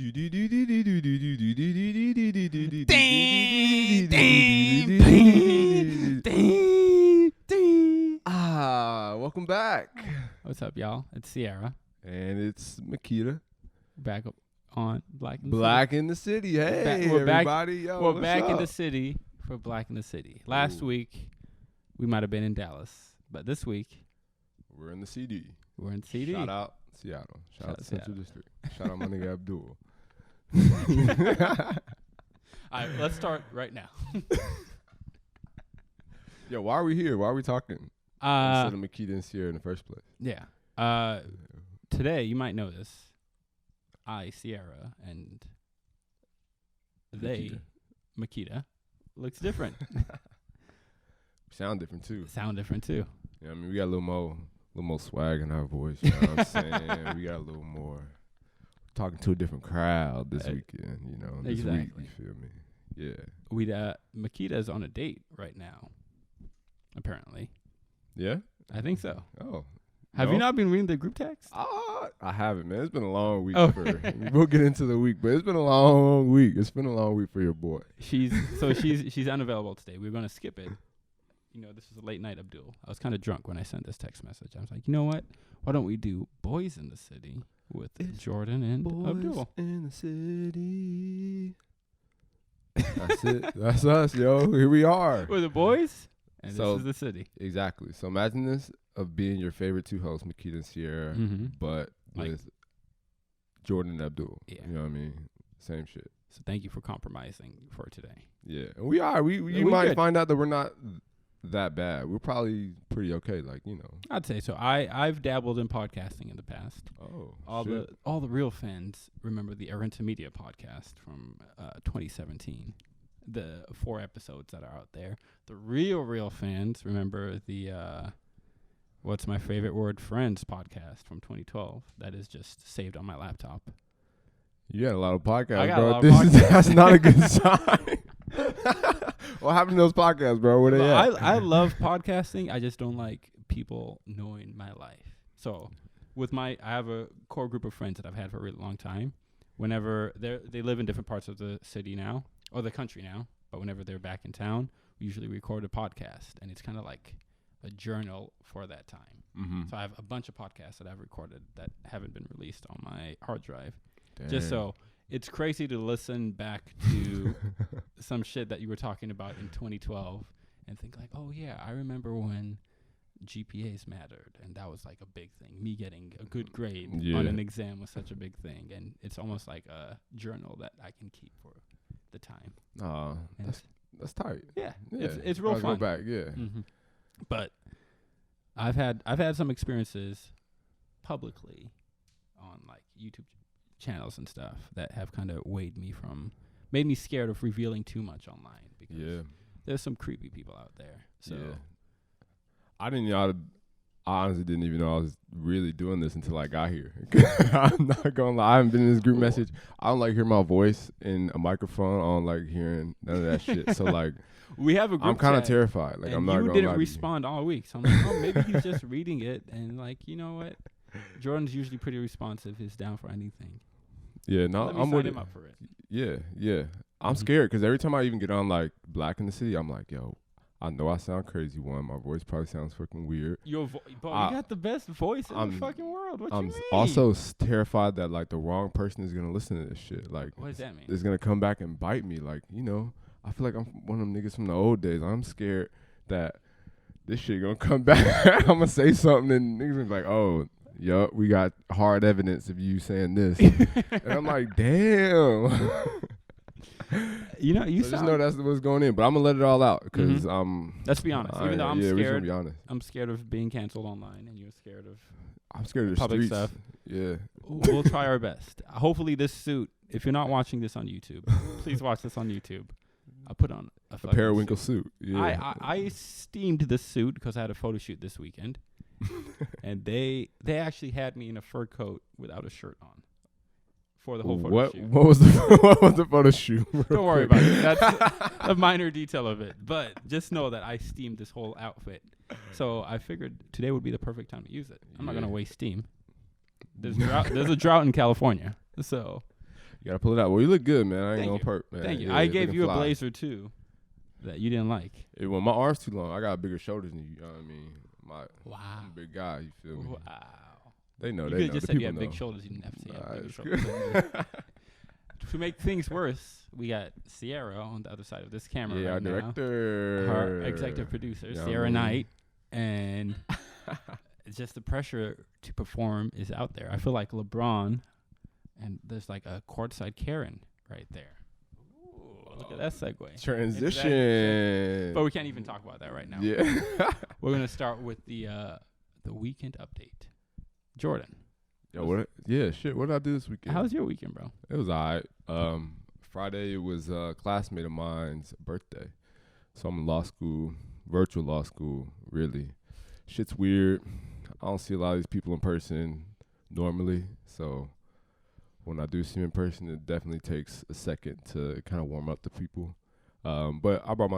Welcome back. What's up, y'all? It's Sierra. And it's Makeda. Back up on Black in the City. Hey, we're everybody. We're back in the city for Black in the City. Last week, we might have been in Dallas. But this week, we're in the CD. We're in CD. Shout out Seattle. Shout out Central District. Shout out my nigga Abdul. All right, let's start right now. Yo, why are we here? Why are we talking? Instead of Makeda and Sierra in the first place. Yeah. Today, you might know this. I, Sierra, and they, Makeda, looks different. Sound different too. Yeah, I mean, we got a little more swag in our voice. You know what I'm saying? We got a little more talking to a different crowd this weekend. You know, this week. You feel me? Yeah. Makeda's on a date right now. Apparently. Yeah. I think so. Oh. Have you not been reading the group text? I haven't, man. It's been a long week we'll get into the week, but it's been a long week. It's been a long week for your boy. She's unavailable today. We're going to skip it. You know, this is a late night, Abdul. I was kind of drunk when I sent this text message. I was like, you know what? Why don't we do Boys in the City with Jordan and Abdul? In the City. That's it. That's us, yo. Here we are. We're the boys, and this is the city. Exactly. So imagine this of being your favorite two hosts, Makeda and Sierra, but with Jordan and Abdul. Yeah. You know what I mean? Same shit. So thank you for compromising for today. Yeah. And we are. You might find out that we're not that bad. We're probably pretty okay, like, you know. I'd say so. I've dabbled in podcasting in the past. Oh, all the real fans remember the Arenta Media podcast from 2017. The 4 episodes that are out there. The real fans remember the What's My Favorite Word Friends podcast from 2012. That is just saved on my laptop. You got a lot of podcasts, I got bro. a lot of podcasts. That's not a good sign. What happened to those podcasts, bro? Where they at? I love podcasting. I just don't like people knowing my life. So I have a core group of friends that I've had for a really long time. Whenever they live in different parts of the city now, or the country now, but whenever they're back in town, we usually record a podcast, and it's kind of like a journal for that time. Mm-hmm. So I have a bunch of podcasts that I've recorded that haven't been released on my hard drive. Dang. Just so it's crazy to listen back to some shit that you were talking about in 2012 and think like, oh yeah, I remember when GPAs mattered, and that was like a big thing. Me getting a good grade on an exam was such a big thing, and it's almost like a journal that I can keep for the time. That's tight. Yeah. It's real fun. Go back, yeah. Mm-hmm. But I've had some experiences publicly on like YouTube channels and stuff that have kind of made me scared of revealing too much online, because there's some creepy people out there. So I honestly didn't even know I was really doing this until I got here. I'm not gonna lie, I haven't been in this group message. I don't like hearing my voice in a microphone. I don't like hearing none of that shit. So like, we have a group. I'm kind of terrified. Like, I'm not gonna lie. You didn't respond all week, so I'm like, oh, maybe he's just reading it, and like, you know what? Jordan's usually pretty responsive. He's down for anything. Yeah, no, I'm with him up for it. Yeah. I'm scared because every time I even get on like Black in the City, I'm like, yo, I know I sound crazy. One, my voice probably sounds fucking weird. You got the best voice in the fucking world. What you mean? I'm also terrified that like the wrong person is gonna listen to this shit. Like, what does that mean? It's gonna come back and bite me. Like, you know, I feel like I'm one of them niggas from the old days. I'm scared that this shit gonna come back. I'm gonna say something and niggas gonna be like, oh, yup, we got hard evidence of you saying this. And I'm like, damn. You know, just know that's what's going in, but I'm gonna let it all out because let's be honest. Even though I'm scared, be honest. I'm scared of being canceled online, and you're scared of. I'm scared of the public streets. Stuff. Yeah, we'll try our best. Hopefully, this suit. If you're not watching this on YouTube, please watch this on YouTube. I'll put on a periwinkle suit. Yeah, I steamed this suit because I had a photo shoot this weekend, and they actually had me in a fur coat without a shirt on. For the whole photo shoot. What was the photo shoot? Don't worry about it. That's a minor detail of it. But just know that I steamed this whole outfit. So I figured today would be the perfect time to use it. I'm not going to waste steam. There's a drought in California. So You gotta pull it out. Well, you look good, man. I ain't Thank gonna you. perp, man. Thank you. Yeah, I it's gave looking you a fly. blazer too that you didn't like. Well, my arms too long. I got bigger shoulders than you. You know what I mean? Wow. I'm a big guy. You feel me? Wow. They know. You They could know. just The said you people had big know. shoulders. You didn't have to say you had big It's shoulders. good. To make things worse, we got Sierra on the other side of this camera Yeah, our right now. director. Our executive producer, Yeah, Sierra man. Knight. And it's just the pressure to perform is out there. I feel like LeBron, and there's like a courtside Karen right there. Ooh, look at that segue. Transition. But we can't even talk about that right now. Yeah. We're going to start with the weekend update. Jordan, Yo, what? Yeah, shit. What did I do this weekend? how's your weekend, bro? It was alright. Friday was a classmate of mine's birthday, so I'm in law school, virtual law school. Really, shit's weird. I don't see a lot of these people in person normally, so when I do see them in person, it definitely takes a second to kind of warm up to people. But I brought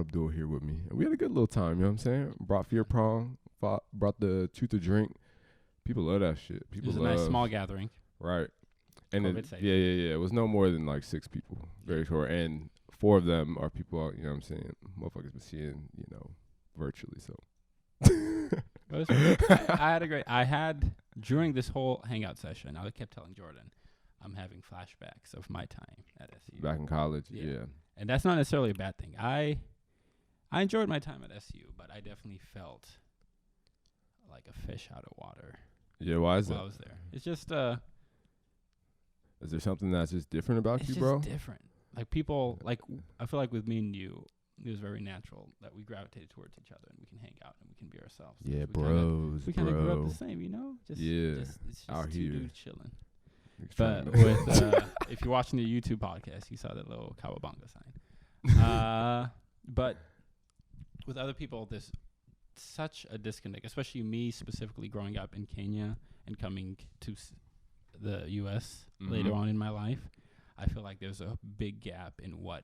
Abdul here with me, and we had a good little time. You know what I'm saying? Brought fear prong, brought the truth or drink. People love that shit. It People was a love nice small gathering. right. And COVID it, safe. yeah. It was no more than like 6 people. Very short. And 4 of them are people, you know what I'm saying, motherfuckers been seeing, virtually. So I had during this whole hangout session, I kept telling Jordan, I'm having flashbacks of my time at SU. back in college, Yeah. yeah. And that's not necessarily a bad thing. I enjoyed my time at SU, but I definitely felt like a fish out of water Yeah, why is while that? I was there. It's just Is there something that's just different about it's you, just bro? different. Like people, I feel like with me and you, it was very natural that we gravitated towards each other and we can hang out and we can be ourselves. Yeah, We bros, kind of grew up bro. the same, you know. Just it's just out two here. dudes chilling. Niggas But trying to- with if you're watching the YouTube podcast, you saw that little Kawabanga sign. But with other people, there's such a disconnect, especially me specifically growing up in Kenya and coming to the U.S. later Mhm. on in my life. I feel like there's a big gap in what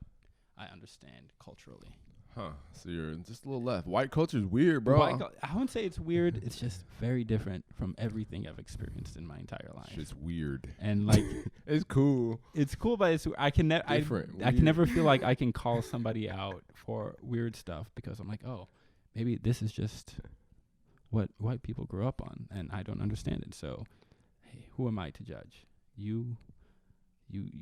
I understand culturally. Huh. So you're just a little left. White culture's weird, bro. I wouldn't say it's weird. It's just very different from everything I've experienced in my entire life. Shit's weird. And like, It's cool. it's cool, but it's I can Different. I can Weird. never feel like I can call somebody out for weird stuff because I'm like, oh, maybe this is just what white people grew up on, and I don't understand it. So, hey, who am I to judge? You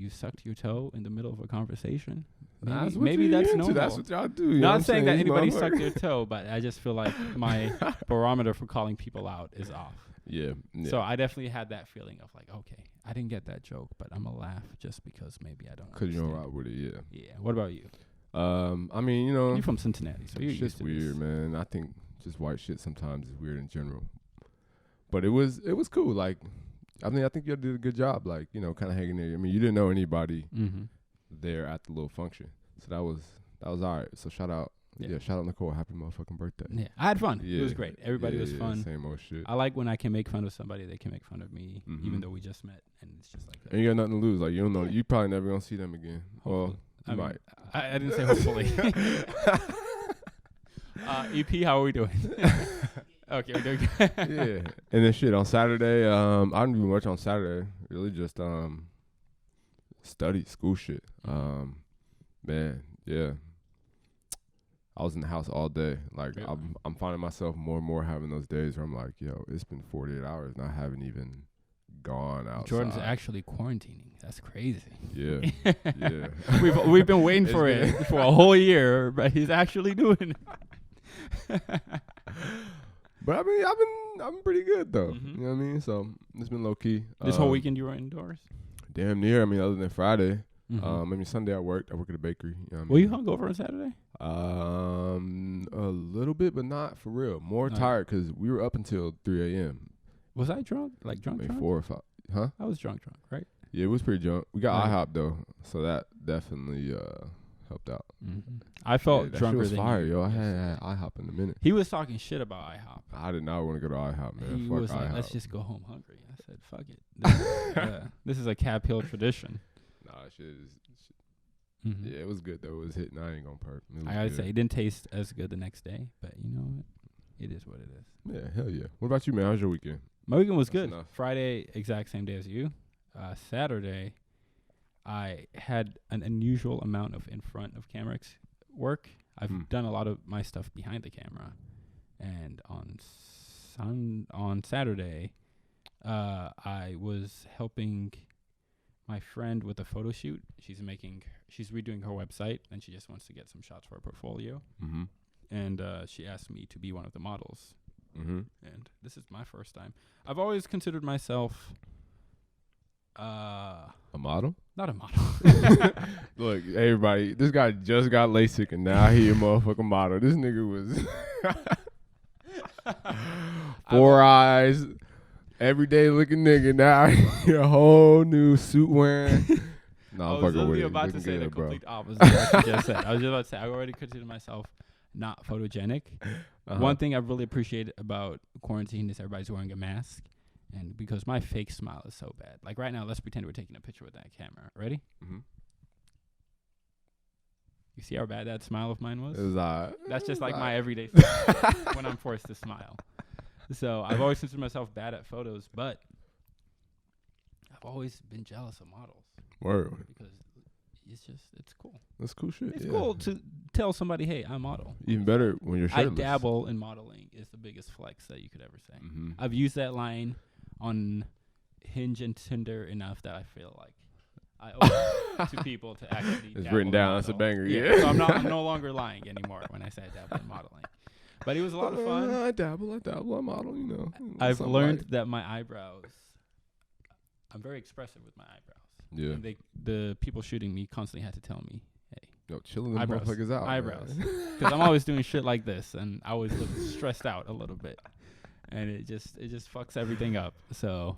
sucked your toe in the middle of a conversation. Maybe that's normal. That's what y'all do. You know what Not I'm saying that anybody motherfucker? sucked their toe, but I just feel like my barometer for calling people out is off. Yeah. So I definitely had that feeling of like, okay, I didn't get that joke, but I'm gonna laugh just because maybe I don't. Because you don't understand. rock with it, yeah. Yeah. What about you? I mean, You're from Cincinnati, so you're shit's used to weird, this. man. I think just white shit sometimes is weird in general. But it was cool. Like, I think you did a good job. Like, kind of hanging there. I mean, you didn't know anybody Mm-hmm. there at the little function, so that was all right. So shout out, shout out Nicole. Happy motherfucking birthday. Yeah, I had fun. Yeah. It was great. Everybody was fun. Same old shit. I like when I can make fun of somebody, they can make fun of me, even Mhm. though we just met, and it's just like that. And you got nothing to lose. Like, you don't know. You probably never gonna see them again. Well, Hopefully. you might. I didn't say hopefully. EP, how are we doing? Okay, we're doing good. Yeah. And then shit on Saturday, I didn't do much on Saturday. Really just study, school shit. Man, yeah. I was in the house all day. Like, Really? I'm finding myself more and more having those days where I'm like, yo, it's been 48 hours and I haven't even gone outside. Jordan's actually quarantining. That's crazy. Yeah. Yeah. We've been waiting It's for been- it for a whole year, but he's actually doing it. But I mean, I've been pretty good though. Mhm. You know what I mean? So it's been low key. This whole weekend you were indoors? Damn near. I mean, other than Friday. Mhm. I mean, Sunday I worked. I work at a bakery. You know what I Were you mean? hungover on Saturday? A little bit, but not for real. More Oh. tired because we were up until 3 a.m. Was I drunk? Like drunk? Maybe Drunk? 4 or 5. Huh? I was drunk, right? Yeah, it was pretty drunk. We got Right. IHOP though, so that definitely helped out. Mm-hmm. I felt Yeah, that drunker shit was than fire, you. yo. I yesterday. had IHOP in a minute. He was talking shit about IHOP. I did not want to go to IHOP, man. He Fuck was like, IHOP. let's just go home hungry. I said, fuck it. This is a Cap Hill tradition. Nah, shit is. Mhm. Yeah, it was good though. It was hitting. I ain't gonna perp. It was I gotta good. say, it didn't taste as good the next day, but you know what? It is what it is. Yeah, hell yeah. What about you, man? How's your weekend? My weekend was That's good. enough. Friday, exact same day as you. Saturday, I had an unusual amount of in front of camera work. I've done a lot of my stuff behind the camera, and on Saturday, I was helping my friend with a photo shoot. She's redoing her website, and she just wants to get some shots for her portfolio. Mm-hmm. And she asked me to be one of the models. Mm-hmm. And this is my first time. I've always considered myself a model? not a model. Look, everybody, this guy just got LASIK and now he a motherfucking model. This nigga was 4 eyes, everyday looking nigga. Now he a whole new suit wearing. I I'm was fucking with literally it. about to Looking say the good, bro. complete opposite of what you just said. I was just about to say I already consider myself not photogenic. One thing I really appreciate about quarantine is everybody's wearing a mask. And because my fake smile is so bad. Like right now, let's pretend we're taking a picture with that camera. Ready? Mm-hmm. You see how bad that smile of mine was? It was That's just like my everyday smile when I'm forced to smile. So I've always considered myself bad at photos, but I've always been jealous of models. Word. Because it's cool. That's cool shit. It's cool to tell somebody, hey, I model. Even better when you're shirtless. I dabble in modeling is the biggest flex that you could ever say. Mm-hmm. I've used that line on Hinge and Tinder enough that I feel like I owe it to people to actually It's dabble written in down. That's a model. banger. Yeah. So I'm no longer lying anymore when I say I dabble in modeling. But it was a lot of fun. I dabble, I model, you know. I've Something learned like- that my eyebrows, I'm very expressive with my eyebrows. Yeah. And the people shooting me constantly had to tell me, hey, Yo, chilling them eyebrows, motherfuckers out. eyebrows. Because I'm always doing shit like this, and I always look stressed out a little bit. And it just fucks everything up. So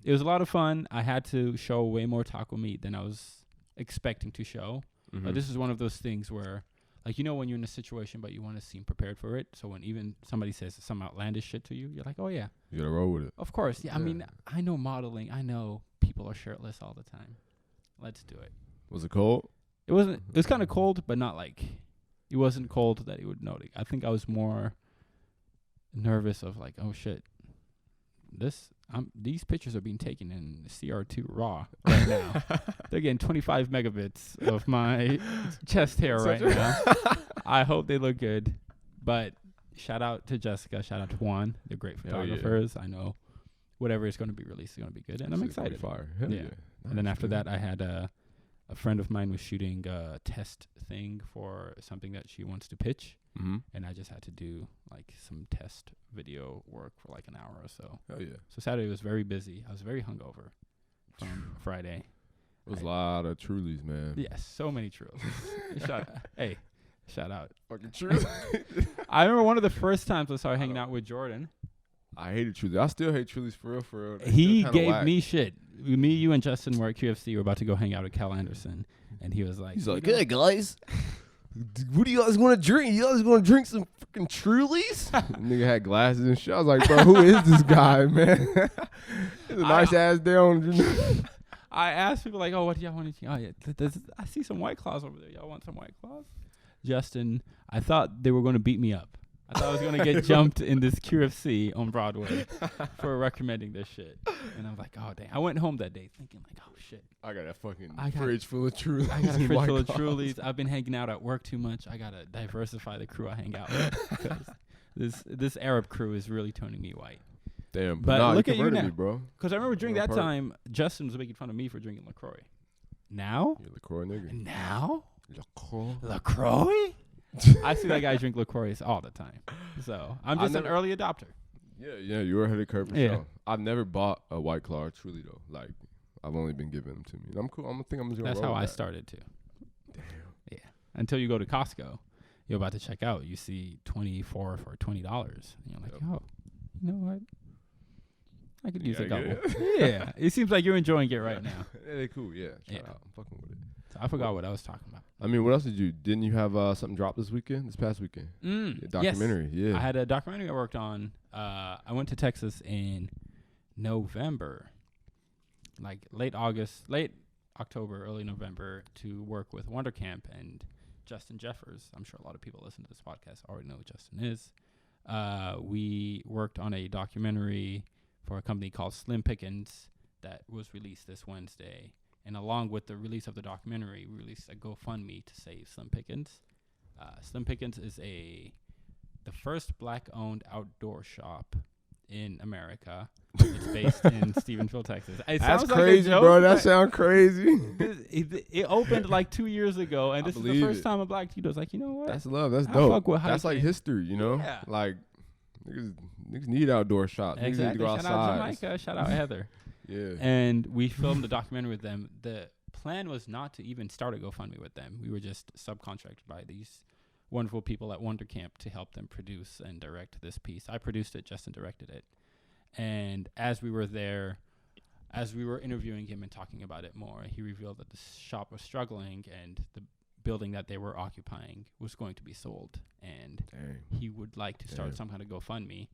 it was a lot of fun. I had to show way more taco meat than I was expecting to show. Mm-hmm. This is one of those things where, like, you know, when you're in a situation but you want to seem prepared for it. So when even somebody says some outlandish shit to you, you're like, oh, yeah. You gotta roll with it. Of course. Yeah. I mean, I know modeling. I know people are shirtless all the time. Let's do it. Was it cold? It was kind of cold, but not like, it wasn't cold that it would notice. I think I was more nervous of like, oh shit, these pictures are being taken in CR2 RAW right now. They're getting 25 megabits of my chest hair right now. I hope they look good. But shout out to Jessica, shout out to Juan. They're great photographers. I know whatever is going to be released is going to be good, and I'm excited. Fire. Hell yeah. And then after that, I had a friend of mine was shooting a test thing for something that she wants to pitch. Mm-hmm. And I just had to do like some test video work for like an hour or so. Hell yeah. So Saturday was very busy. I was very hungover from Friday. It was a lot of Trulies, man. Yes, so many Trulies. Shout out. Fucking Trulies. I remember one of the first times I started hanging out with Jordan. I hated Trulies. I still hate Trulies for real. He gave me shit. Me, you, and Justin were at QFC. We were about to go hang out at Cal Anderson. And he was like, hey, guys. What do you guys want to drink? You guys want to drink some fucking Trulies? Nigga had glasses and shit. I was like, bro, who is this guy, man? It's a nice ass day on. I asked people like, oh, what do y'all want to drink? Oh, yeah, I see some White Claws over there. Y'all want some White Claws? Justin, I thought they were going to beat me up. I thought I was going to get jumped in this QFC on Broadway for recommending this shit. And I'm like, oh, dang. I went home that day thinking like, oh, shit. I got a fucking fridge full of Trulies. I got a fridge full of Trulies. I've been hanging out at work too much. I got to diversify the crew I hang out with. Because this Arab crew is really turning me white. Damn. But look at you now. bro. Because I remember during that time, Justin was making fun of me for drinking LaCroix. Now? You're a LaCroix nigga. Now? LaCroix? LaCroix? I see that guy drink LaCroix all the time. So I'm just an early adopter. Yeah, you're ahead of the curve for sure. I've never bought a White Claw or Truly though. Like, I've only been giving them to me. And I'm cool. I'm just gonna That's roll how with I that. started too. Damn. Yeah. Until you go to Costco, you're about to check out. You see 24 for $20, and you're like, oh, you know what? I could use a couple. Yeah. It seems like you're enjoying it right now. Yeah, they cool. Yeah. Try it out. I'm fucking with it. So I forgot what I was talking about. I mean, what else didn't you have something drop this past weekend? A documentary. Yes. Yeah. I had a documentary I worked on. I went to Texas in November, like late October, early November, to work with Wonder Camp and Justin Jeffers. I'm sure a lot of people listen to this podcast already know who Justin is. We worked on a documentary for a company called Slim Pickens that was released this Wednesday. And along with the release of the documentary, we released a GoFundMe to save Slim Pickens. Slim Pickens is the first black-owned outdoor shop in America. It's based in Stephenville, Texas. That's crazy, like bro. That sounds crazy. It opened like 2 years ago, and this is the first time a black dude was like, you know what? That's love. That's dope. That's like history, you know? Yeah. Like, niggas need outdoor shops. Exactly. Niggas need to go Shout outside. out Jamaica. Shout out Heather. Yeah. And we filmed the documentary with them. The plan was not to even start a GoFundMe with them. We were just subcontracted by these wonderful people at Wonder Camp to help them produce and direct this piece. I produced it, Justin directed it. And as we were there, as we were interviewing him and talking about it more, he revealed that the shop was struggling and the building that they were occupying was going to be sold. And he would like to start some kind of GoFundMe.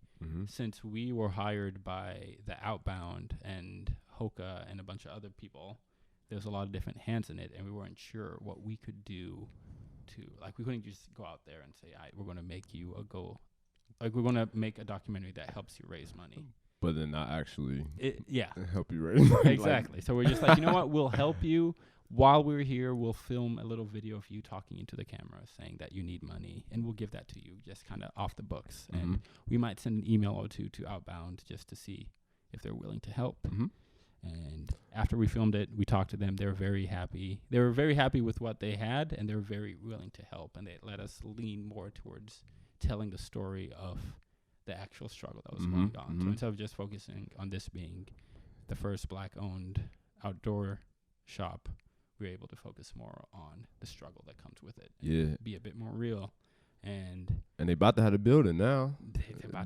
Since we were hired by the Outbound and Hoka and a bunch of other people, there's a lot of different hands in it, and we weren't sure what we could do to, like, we couldn't just go out there and say, all right, we're going to make you we're going to make a documentary that helps you raise money. But then not actually help you raise money. Exactly. So we're just like, you know what, we'll help you. While we're here, we'll film a little video of you talking into the camera saying that you need money, and we'll give that to you just kind of off the books. And we might send an email or two to Outbound just to see if they're willing to help. And after we filmed it, we talked to them. They were very happy. They were very happy with what they had, and they were very willing to help. And they let us lean more towards telling the story of the actual struggle that was going on. So instead of just focusing on this being the first black-owned outdoor shop, we were able to focus more on the struggle that comes with it. And be a bit more real. And they about to have a building now.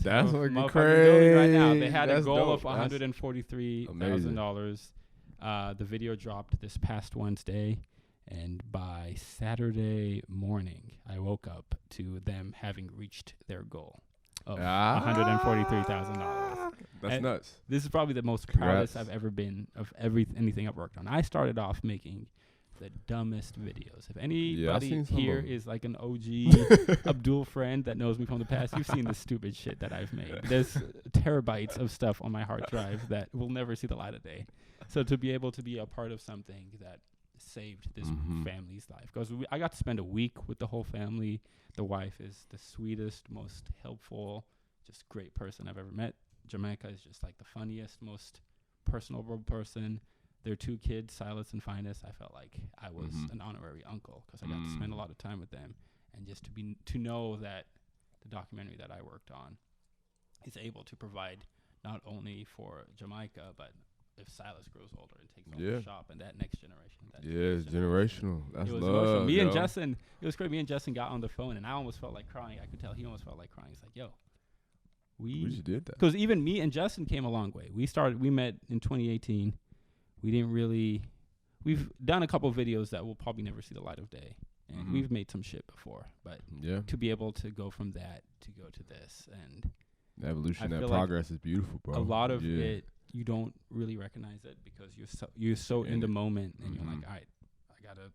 That's looking crazy right now. They had a goal of $143,000. The video dropped this past Wednesday, and by Saturday morning, I woke up to them having reached their goal of $143,000. That's nuts. This is probably the most proudest I've ever been of anything I've worked on. I started off making the dumbest videos. If anybody here is like an OG Abdul friend that knows me from the past, you've seen the stupid shit that I've made. There's terabytes of stuff on my hard drive that will never see the light of day. So to be able to be a part of something that saved this family's life, because I got to spend a week with the whole family. The wife is the sweetest, most helpful, just great person I've ever met. Jamaica is just like the funniest, most personable person. Their two kids, Silas and Finest, I felt like I was an honorary uncle because I got to spend a lot of time with them, and just to know that the documentary that I worked on is able to provide not only for Jamaica, but if Silas grows older and takes over the shop and that next generation. It's generational. That's love. Emotional. Me and Justin, it was great. Me and Justin got on the phone, and I almost felt like crying. I could tell he almost felt like crying. He's like, "Yo, we just did that." Because even me and Justin came a long way. We met in 2018. We've done a couple of videos that will probably never see the light of day. And we've made some shit before. But to be able to go from that to go to this, and the evolution, that progress is beautiful, bro. A lot of it, you don't really recognize it because you're so in the moment, and you're like, all right, I got to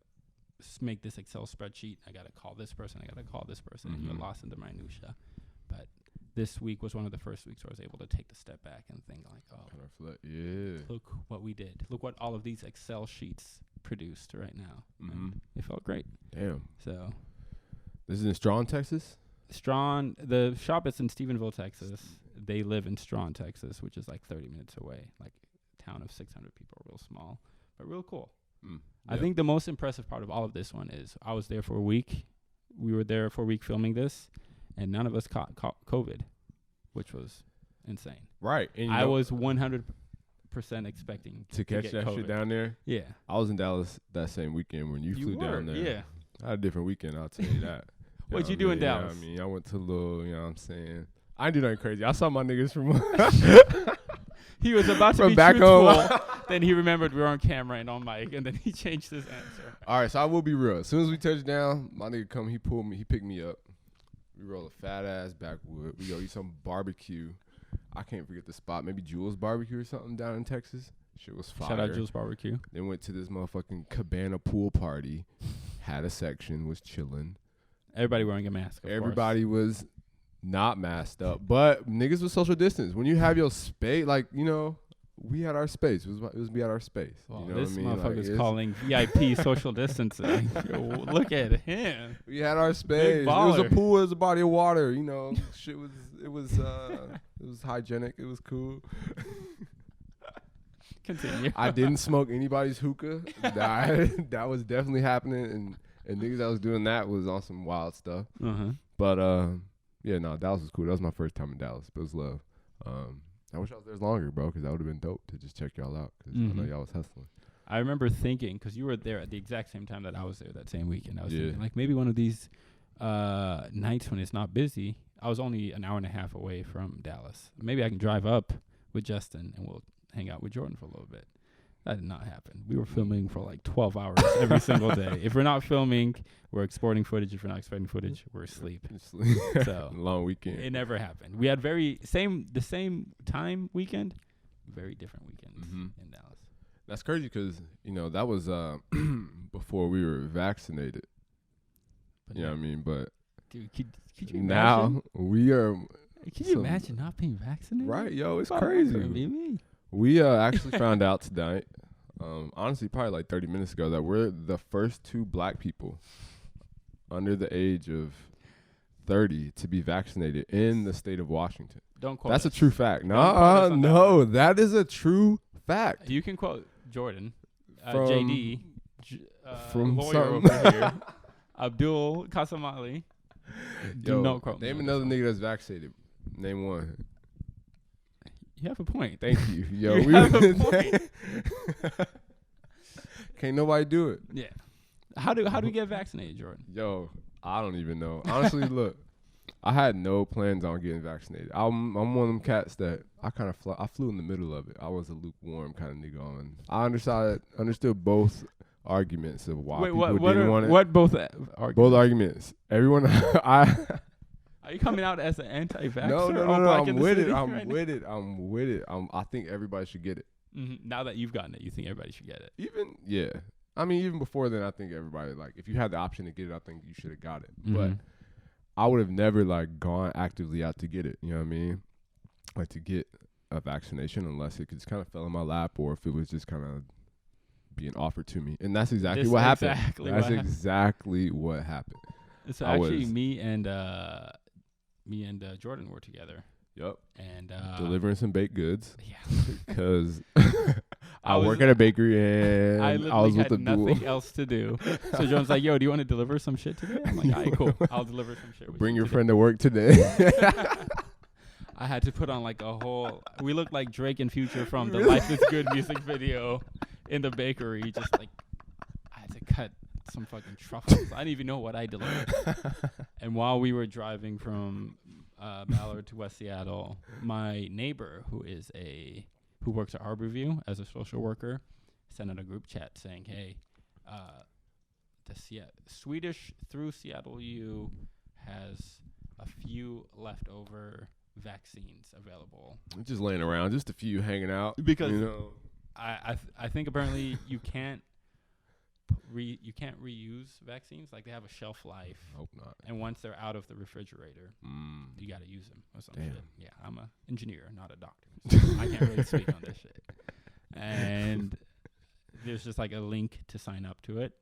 make this Excel spreadsheet. I got to call this person. I got to call this person. And you're lost in the minutia. But this week was one of the first weeks where I was able to take the step back and think like, look what we did. Look what all of these Excel sheets produced right now. And it felt great. Damn. So this is in Strawn, Texas? The shop is in Stephenville, Texas. They live in Strawn, Texas, which is like 30 minutes away. Like a town of 600 people, real small, but real cool. I think the most impressive part of all of this one is I was there for a week. We were there for a week filming this, and none of us caught COVID, which was insane. Right. And I was 100% expecting to catch that COVID shit down there. Yeah. I was in Dallas that same weekend when you flew down there. Yeah. I had a different weekend, I'll tell you that. What'd you do in Dallas? I mean, I went to a little, you know what I'm saying? I didn't do nothing crazy. I saw my niggas from he was about to be back truthful. home. Then he remembered we were on camera and on mic, and then he changed his answer. All right, so I will be real. As soon as we touched down, my nigga come, he pulled me, he picked me up. We roll a fat ass backwood. We go eat some barbecue. I can't forget the spot. Maybe Jules Barbecue or something down in Texas. Shit was fire. Shout out Jules Barbecue. Then went to this motherfucking cabana pool party. Had a section, was chilling. Everybody wearing a mask. Everybody was not masked up, but niggas was social distance. When you have your space, like, you know, we had our space. It was we had our space. Well, you know this what I mean? motherfucker's calling VIP social distancing. Yo, look at him. We had our space. It was a pool. It was a body of water. You know, shit was. It was hygienic. It was cool. Continue. I didn't smoke anybody's hookah. That was definitely happening, and niggas that was doing that was on some wild stuff. But yeah, no, Dallas was cool. That was my first time in Dallas, but it was love. I wish I was there longer, bro, because that would have been dope to just check y'all out, because I know y'all was hustling. I remember thinking, because you were there at the exact same time that I was there that same weekend. I was thinking, like, maybe one of these nights when it's not busy. I was only an hour and a half away from Dallas. Maybe I can drive up with Justin and we'll hang out with Jordan for a little bit. That did not happen. We were filming for like 12 hours every single day. If we're not filming, we're exporting footage. If we're not exporting footage, we're asleep. So long weekend. It never happened. We had the same time weekend, very different weekends in Dallas. That's crazy because, you know, that was before we were vaccinated. But you know what I mean? But dude, could you now imagine? We are. Can you imagine not being vaccinated? Right, yo, it's crazy. Be me. We actually found out tonight, honestly, probably like 30 minutes ago, that we're the first 2 black people under the age of 30 to be vaccinated in the state of Washington. Don't quote That's us. a true fact. No, that is a true fact. You can quote Jordan, From JD, from lawyer something. over here, Abdul Kasamali. Do not quote me. Name another nigga that's vaccinated. Name one. You have a point. Thank you. Yo, You have a point. Can't nobody do it. Yeah. How do we get vaccinated, Jordan? Yo, I don't even know. Honestly, look, I had no plans on getting vaccinated. I'm one of them cats that I flew in the middle of it. I was a lukewarm kind of nigga on. I understood both arguments of why people didn't want it. What both arguments? Both arguments. Everyone, Are you coming out as an anti-vaxxer? No. I'm with it. I'm with it. I think everybody should get it. Now that you've gotten it, you think everybody should get it? Yeah. I mean, even before then, I think everybody, like, if you had the option to get it, I think you should have got it. But I would have never, like, gone actively out to get it. You know what I mean? Like, to get a vaccination, unless it just kind of fell in my lap or if it was just kind of being offered to me. And that's exactly what happened. That's exactly what happened. So actually, me and Jordan were together. Yep. And delivering some baked goods. Yeah. Because I work at a bakery and I was with the nothing else to do. So Jordan's like, "Yo, do you want to deliver some shit today?" I'm like, "All right, cool. I'll deliver some shit." Bring your friend to work today. I had to put on like a whole. We looked like Drake and Future from the "Life Is Good" music video in the bakery. Just like I had to cut some fucking truffles. I didn't even know what I delivered. And while we were driving from Ballard to West Seattle, my neighbor, who works at Harborview as a social worker, sent out a group chat saying, "Hey, the Swedish through Seattle U has a few leftover vaccines available." Just laying around, just a few hanging out. Because you know, I think apparently you can't reuse vaccines. Like, they have a shelf life. Hope not. And once they're out of the refrigerator, you got to use them or some shit. Yeah, I'm an engineer, not a doctor. So I can't really speak on this shit. And there's just like a link to sign up to it.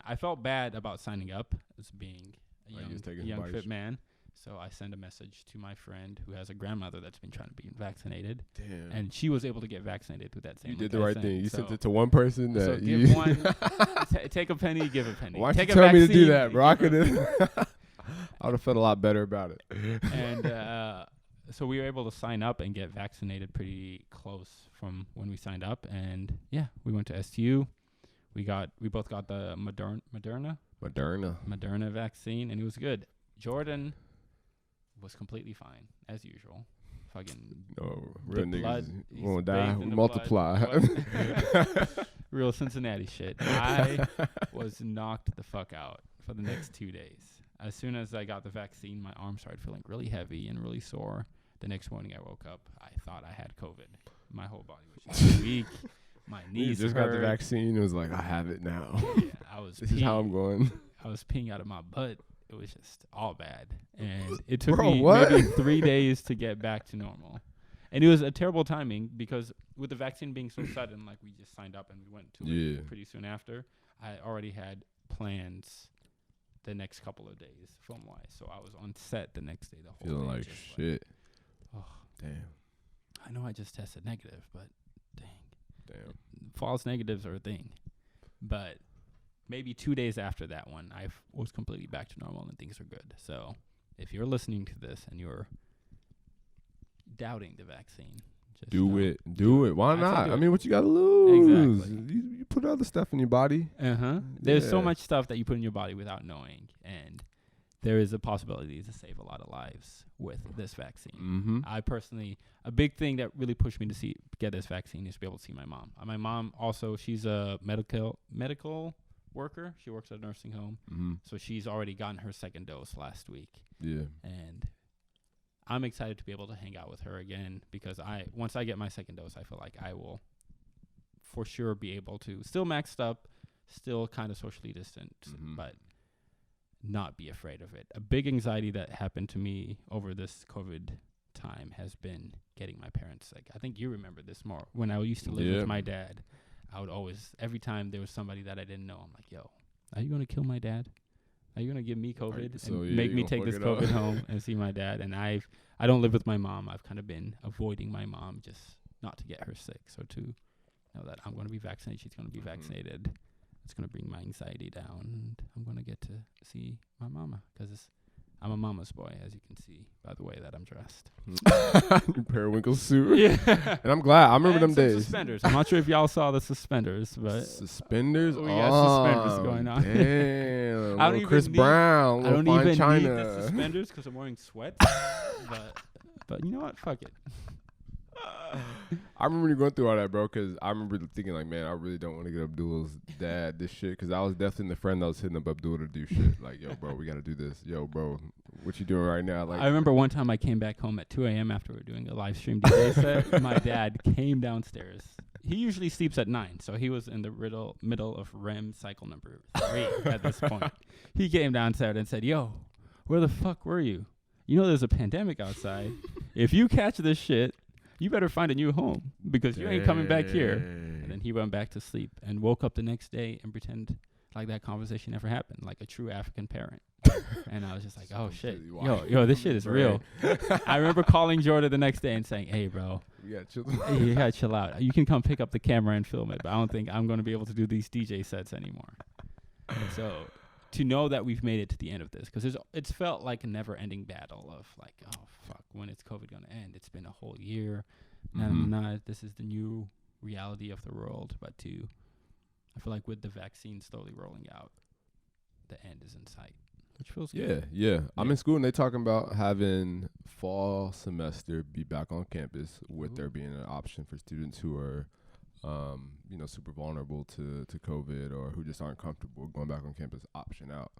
I felt bad about signing up as being a young fit man. So I sent a message to my friend who has a grandmother that's been trying to be vaccinated. Damn. And she was able to get vaccinated through that same. You did the right thing. You sent it to one person that you. Give one. Take a penny, give a penny. Why did you tell me to do that, bro? I would have felt a lot better about it. And so we were able to sign up and get vaccinated pretty close from when we signed up. And yeah, we went to STU. We both got the Moderna vaccine, and it was good. Jordan was completely fine, as usual. Fucking real niggas won't die, multiply. Real Cincinnati shit. I was knocked the fuck out for the next 2 days. As soon as I got the vaccine, my arm started feeling really heavy and really sore. The next morning I woke up, I thought I had COVID. My whole body was just weak. My knees just hurt. Got the vaccine. It was like, I have it now. Yeah, this is how I'm going. I was peeing out of my butt. It was just all bad. And it took me maybe 3 days to get back to normal. And it was a terrible timing because with the vaccine being so sudden, like we just signed up and we went to it pretty soon after. I already had plans the next couple of days film wise, so I was on set the next day. The whole Feeling day, like just shit. oh, Damn. I know I just tested negative, but Damn. false negatives are a thing. But maybe 2 days after that one, I was completely back to normal and things are good. So if you're listening to this and you're doubting the vaccine, just Do it. Why I said not? do I it. mean, what you got to lose? Exactly. You put other stuff in your body. There's so Yeah. much stuff that you put in your body without knowing, and there is a possibility to save a lot of lives with this vaccine. Mm-hmm. I personally, a big thing that really pushed me to get this vaccine is to be able to see my mom. My mom also, she's a medical worker. She works at a nursing home, so she's already gotten her second dose last week. Yeah. And I'm excited to be able to hang out with her again because once I get my second dose, I feel like I will for sure be able to still maxed up, still kind of socially distant, but not be afraid of it. A big anxiety that happened to me over this COVID time has been getting my parents sick. I think you remember this more. When I used to live with my dad, I would always, every time there was somebody that I didn't know, I'm like, yo, are you going to kill my dad? Are you going to give me COVID and make me take this COVID home and see my dad? And I don't live with my mom. I've kind of been avoiding my mom just not to get her sick. So to know that I'm going to be vaccinated, she's going to be vaccinated, it's going to bring my anxiety down. And I'm going to get to see my mama because I'm a mama's boy, as you can see by the way that I'm dressed. Periwinkle suit. Yeah. And I'm glad. I remember them some days. Suspenders. I'm not sure if y'all saw the suspenders, but suspenders. we got suspenders going on. Damn. I don't even Chris need- Brown. I don't Fine even China. need the suspenders because I'm wearing sweats. but you know what? Fuck it. I remember you going through all that, bro, because I remember thinking, like, man, I really don't want to get Abdul's dad this shit, because I was definitely the friend that was hitting up Abdul to do shit. Like, yo, bro, we got to do this. Yo, bro, what you doing right now? Like, I remember one time I came back home at 2 a.m. after we were doing a live stream DJ set. My dad came downstairs. He usually sleeps at 9, so he was in the middle of REM cycle number 3 at this point. He came downstairs and said, yo, where the fuck were you? You know there's a pandemic outside. If you catch this shit, you better find a new home because you ain't coming back here. And then he went back to sleep and woke up the next day and pretend like that conversation never happened, like a true African parent. And I was just like, oh shit, yo, this shit is real. I remember calling Jordan the next day and saying, hey, bro, you gotta chill out. You can come pick up the camera and film it, but I don't think I'm going to be able to do these DJ sets anymore. And so to know that we've made it to the end of this, because it's felt like a never-ending battle of like, oh fuck, when is COVID gonna end? It's been a whole year. This is the new reality of the world. But I feel like with the vaccine slowly rolling out, the end is in sight, which feels good. Yeah. I'm in school and they talking about having fall semester be back on campus with there being an option for students who are super vulnerable to COVID or who just aren't comfortable going back on campus, option out.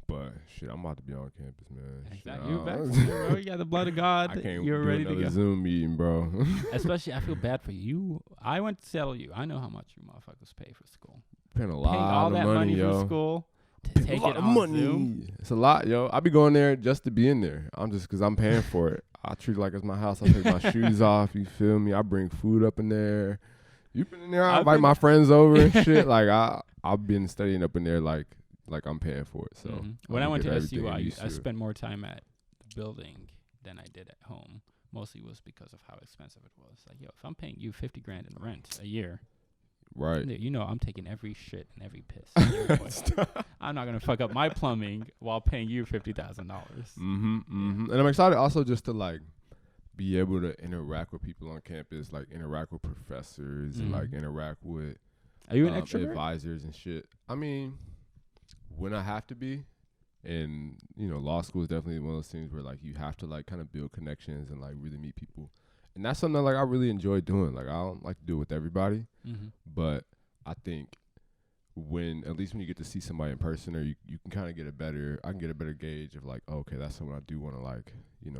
But shit, I'm about to be on campus, man. Exactly. You're vaccinated, bro. You got the blood of God. I can't You're do ready to another go. Zoom meeting, bro. Especially, I feel bad for you. I went to tell you. I know how much you motherfuckers pay for school. Paying a lot Paying all of that money, yo. for school to take it on Zoom. It's a lot, yo. I be going there just to be in there. I'm just because I'm paying for it. I treat it like it's my house. I take my shoes off. You feel me? I bring food up in there. You been in there? I invite my friends over and shit. Like I've been studying up in there like I'm paying for it. So when I went to SU, I spent more time at the building than I did at home. Mostly was because of how expensive it was. Like, yo, if I'm paying you $50,000 in rent a year, right? You know, I'm taking every shit and every piss. I'm not gonna fuck up my plumbing while paying you $50,000. And I'm excited also just to like be able to interact with people on campus, like interact with professors and like interact with Are you an extrovert? Advisors and shit. I mean, when I have to be, and law school is definitely one of those things where like you have to like kind of build connections and like really meet people, and that's something that like I really enjoy doing. Like I don't like to do it with everybody, but I think at least when you get to see somebody in person, or you can kind of get I can get a better gauge of like, oh, okay, that's someone I do want to like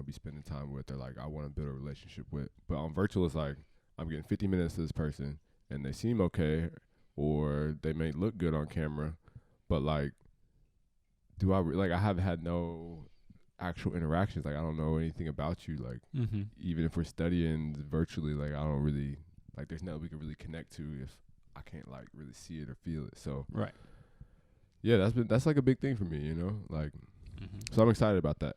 be spending time with, or like I want to build a relationship with. But on virtual, it's like I'm getting 50 minutes to this person, and they seem okay, or they may look good on camera, but like, I haven't had no actual interactions. Like I don't know anything about you. Like even if we're studying virtually, like I don't really like. There's nothing we can really connect to if I can't like really see it or feel it. So Right. yeah, that's like a big thing for me, you know. Like, so I'm excited about that.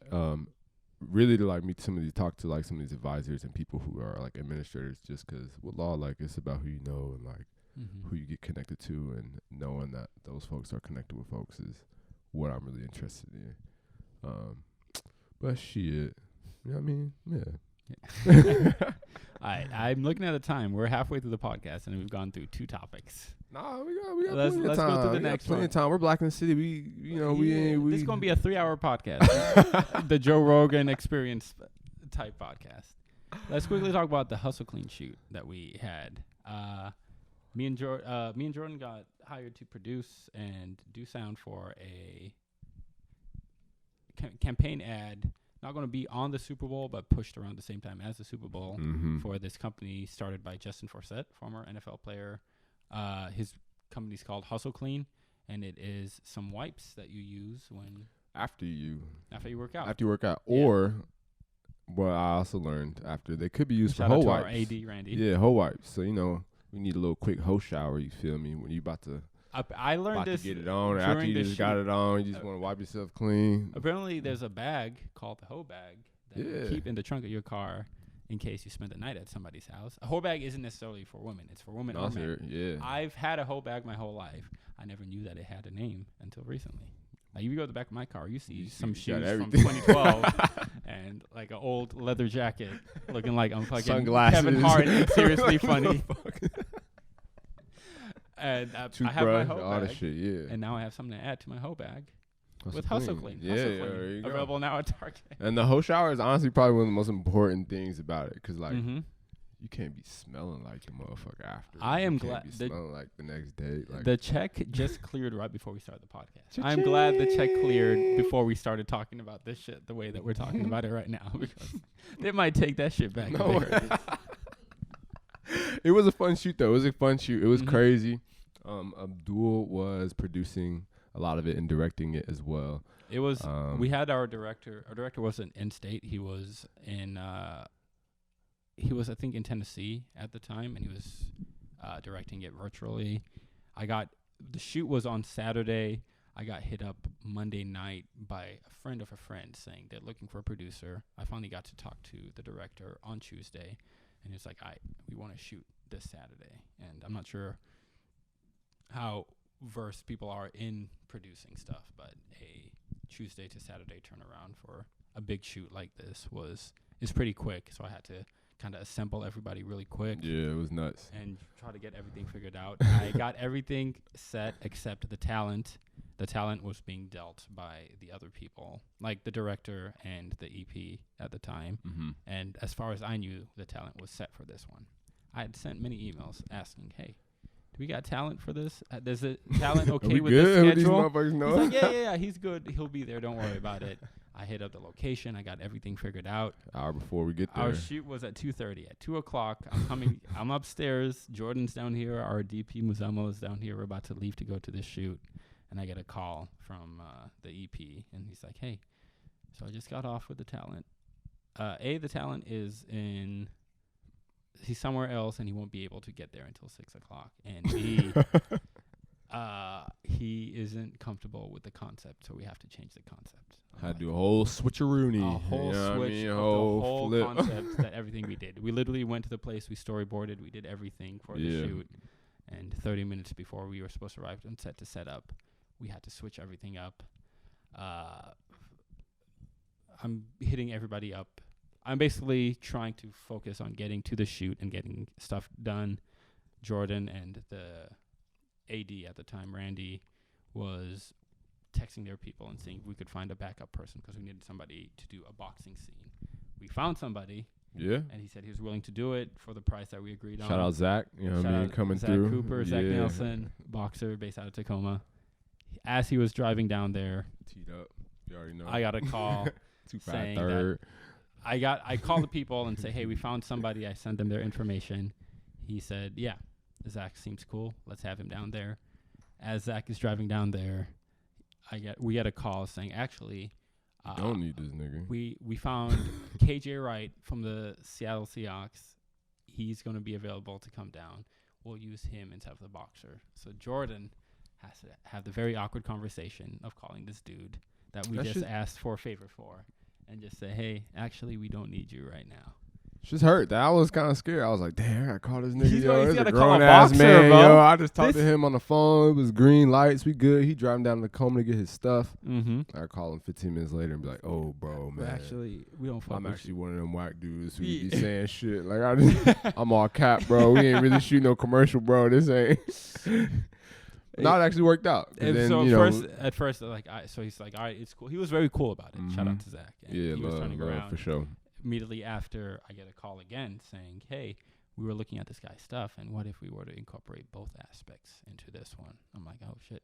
Really to like meet talk to like some of these advisors and people who are like administrators, just 'cause with law, like it's about who you know and like who you get connected to, and knowing that those folks are connected with folks is what I'm really interested in. But shit, you know what I mean? Yeah. Alright, I'm looking at the time. We're halfway through the podcast and we've gone through 2 topics. Nah, we got Let's plenty of time. go to the We got next plenty one. of time. We're Black in the City. We This is gonna be a 3-hour podcast. The Joe Rogan Experience type podcast. Let's quickly talk about the Hustle Clean shoot that we had. Me and Jordan got hired to produce and do sound for a campaign ad. Not going to be on the Super Bowl, but pushed around the same time as the Super Bowl for this company started by Justin Forsett, former NFL player. His company's called Hustle Clean, and it is some wipes that you use when after you work out. After you work out, Yeah. or what I also learned after, they could be used Shout for out hoe to wipes. our AD Randy. Yeah, hoe wipes. So we need a little quick hoe shower. You feel me? When you about to I learned this get it on, or after during you the just got shoot. it on, you just want to wipe yourself clean. Apparently, there's a bag called the hoe bag that you Yeah. keep in the trunk of your car in case you spend the night at somebody's house. A hoe bag isn't necessarily for women; it's for women or men. Yeah. I've had a hoe bag my whole life. I never knew that it had a name until recently. Like, if you go to the back of my car, you see some shoes from everything. 2012 and like an old leather jacket looking like I'm fucking Sunglasses. Kevin Hart in Seriously Funny. And I have my Toothbrush, hoe all that bag, shit. Yeah. and now I have something to add to my hoe bag Hustle with Hustle Clean. Yeah, Hustle yeah, Clean. there you go. Available now at Target. And the hoe shower is honestly probably one of the most important things about it, 'cause like Mm-hmm. you can't be smelling like the motherfucker after. I am you glad can't be smelling like the next day. Like The check just cleared right before we started the podcast. I'm glad the check cleared before we started talking about this shit the way that we're talking about it right now, because they might take that shit back. No way. It was a fun shoot though. It was a fun shoot. It was crazy. Abdul was producing a lot of it and directing it as well. It was. We had our director. Our director wasn't in state. He was in. He was, I think, in Tennessee at the time, and he was directing it virtually. The shoot was on Saturday. I got hit up Monday night by a friend of a friend saying they're looking for a producer. I finally got to talk to the director on Tuesday, and he's like, we want to shoot this Saturday. And I'm not sure how versed people are in producing stuff, but a Tuesday to Saturday turnaround for a big shoot like this is pretty quick. So I had to kind of assemble everybody really quick. Yeah, it was nuts. And try to get everything figured out. I got everything set except the talent. The talent was being dealt by the other people, like the director and the EP at the time. And as far as I knew, the talent was set for this one. I had sent many emails asking, hey, do we got talent for this? Does the talent okay with this schedule? These motherfuckers know? He's like, yeah, he's good. He'll be there. Don't worry about it. I hit up the location. I got everything figured out. Hour before we get there. Our shoot was at 2:30. At 2 o'clock, I'm coming. I'm upstairs. Jordan's down here. Our DP Muzamo is down here. We're about to leave to go to this shoot, and I get a call from the EP, and he's like, "Hey, so I just got off with the talent. The talent is in. He's somewhere else, and he won't be able to get there until 6 o'clock. And B, he isn't comfortable with the concept, so we have to change the concept." Had to do a whole switcheroony. A whole you know switch I mean? of A the whole whole flip. concept that everything we did. We literally went to the place, we storyboarded, we did everything for the shoot. And 30 minutes before we were supposed to arrive on set to set up, we had to switch everything up. I'm hitting everybody up. I'm basically trying to focus on getting to the shoot and getting stuff done. Jordan and the AD at the time, Randy, was texting their people and seeing if we could find a backup person because we needed somebody to do a boxing scene. We found somebody. Yeah. And he said he was willing to do it for the price that we agreed on. Shout out Zach. You know what I mean? Coming Zach through. Cooper, Zach Nelson, boxer based out of Tacoma. As he was driving down there, Teed up. You already know. I got a call 2-5 saying third. that I called the people and say, hey, we found somebody. I sent them their information. He said, yeah, Zach seems cool. Let's have him down there. As Zach is driving down there, we get a call saying, actually, Don't need this nigga. We found KJ Wright from the Seattle Seahawks. He's going to be available to come down. We'll use him instead of the boxer. So Jordan has to have the very awkward conversation of calling this dude that we just asked for a favor for and just say, hey, actually, we don't need you right now. Just hurt. That I was kind of scared. I was like, damn, I gotta call this nigga. He's Yo, gotta a call a grown ass boxer, man. bro. Yo, I just talked to him on the phone. It was green lights. We good. He driving down to Tacoma to get his stuff. Mm-hmm. I call him 15 minutes later and be like, oh, bro, man. Actually, we don't fuck I'm with actually you. one of them whack dudes who be saying shit. Like, I'm all cap, bro. We ain't really shooting no commercial, bro. This ain't. Not actually worked out. And then, so you know, at first, like, so he's like, all right, it's cool. He was very cool about it. Shout out to Zach. And yeah, he was turning around. for sure. Immediately after, I get a call again saying, hey, we were looking at this guy's stuff, and what if we were to incorporate both aspects into this one? I'm like, oh, shit.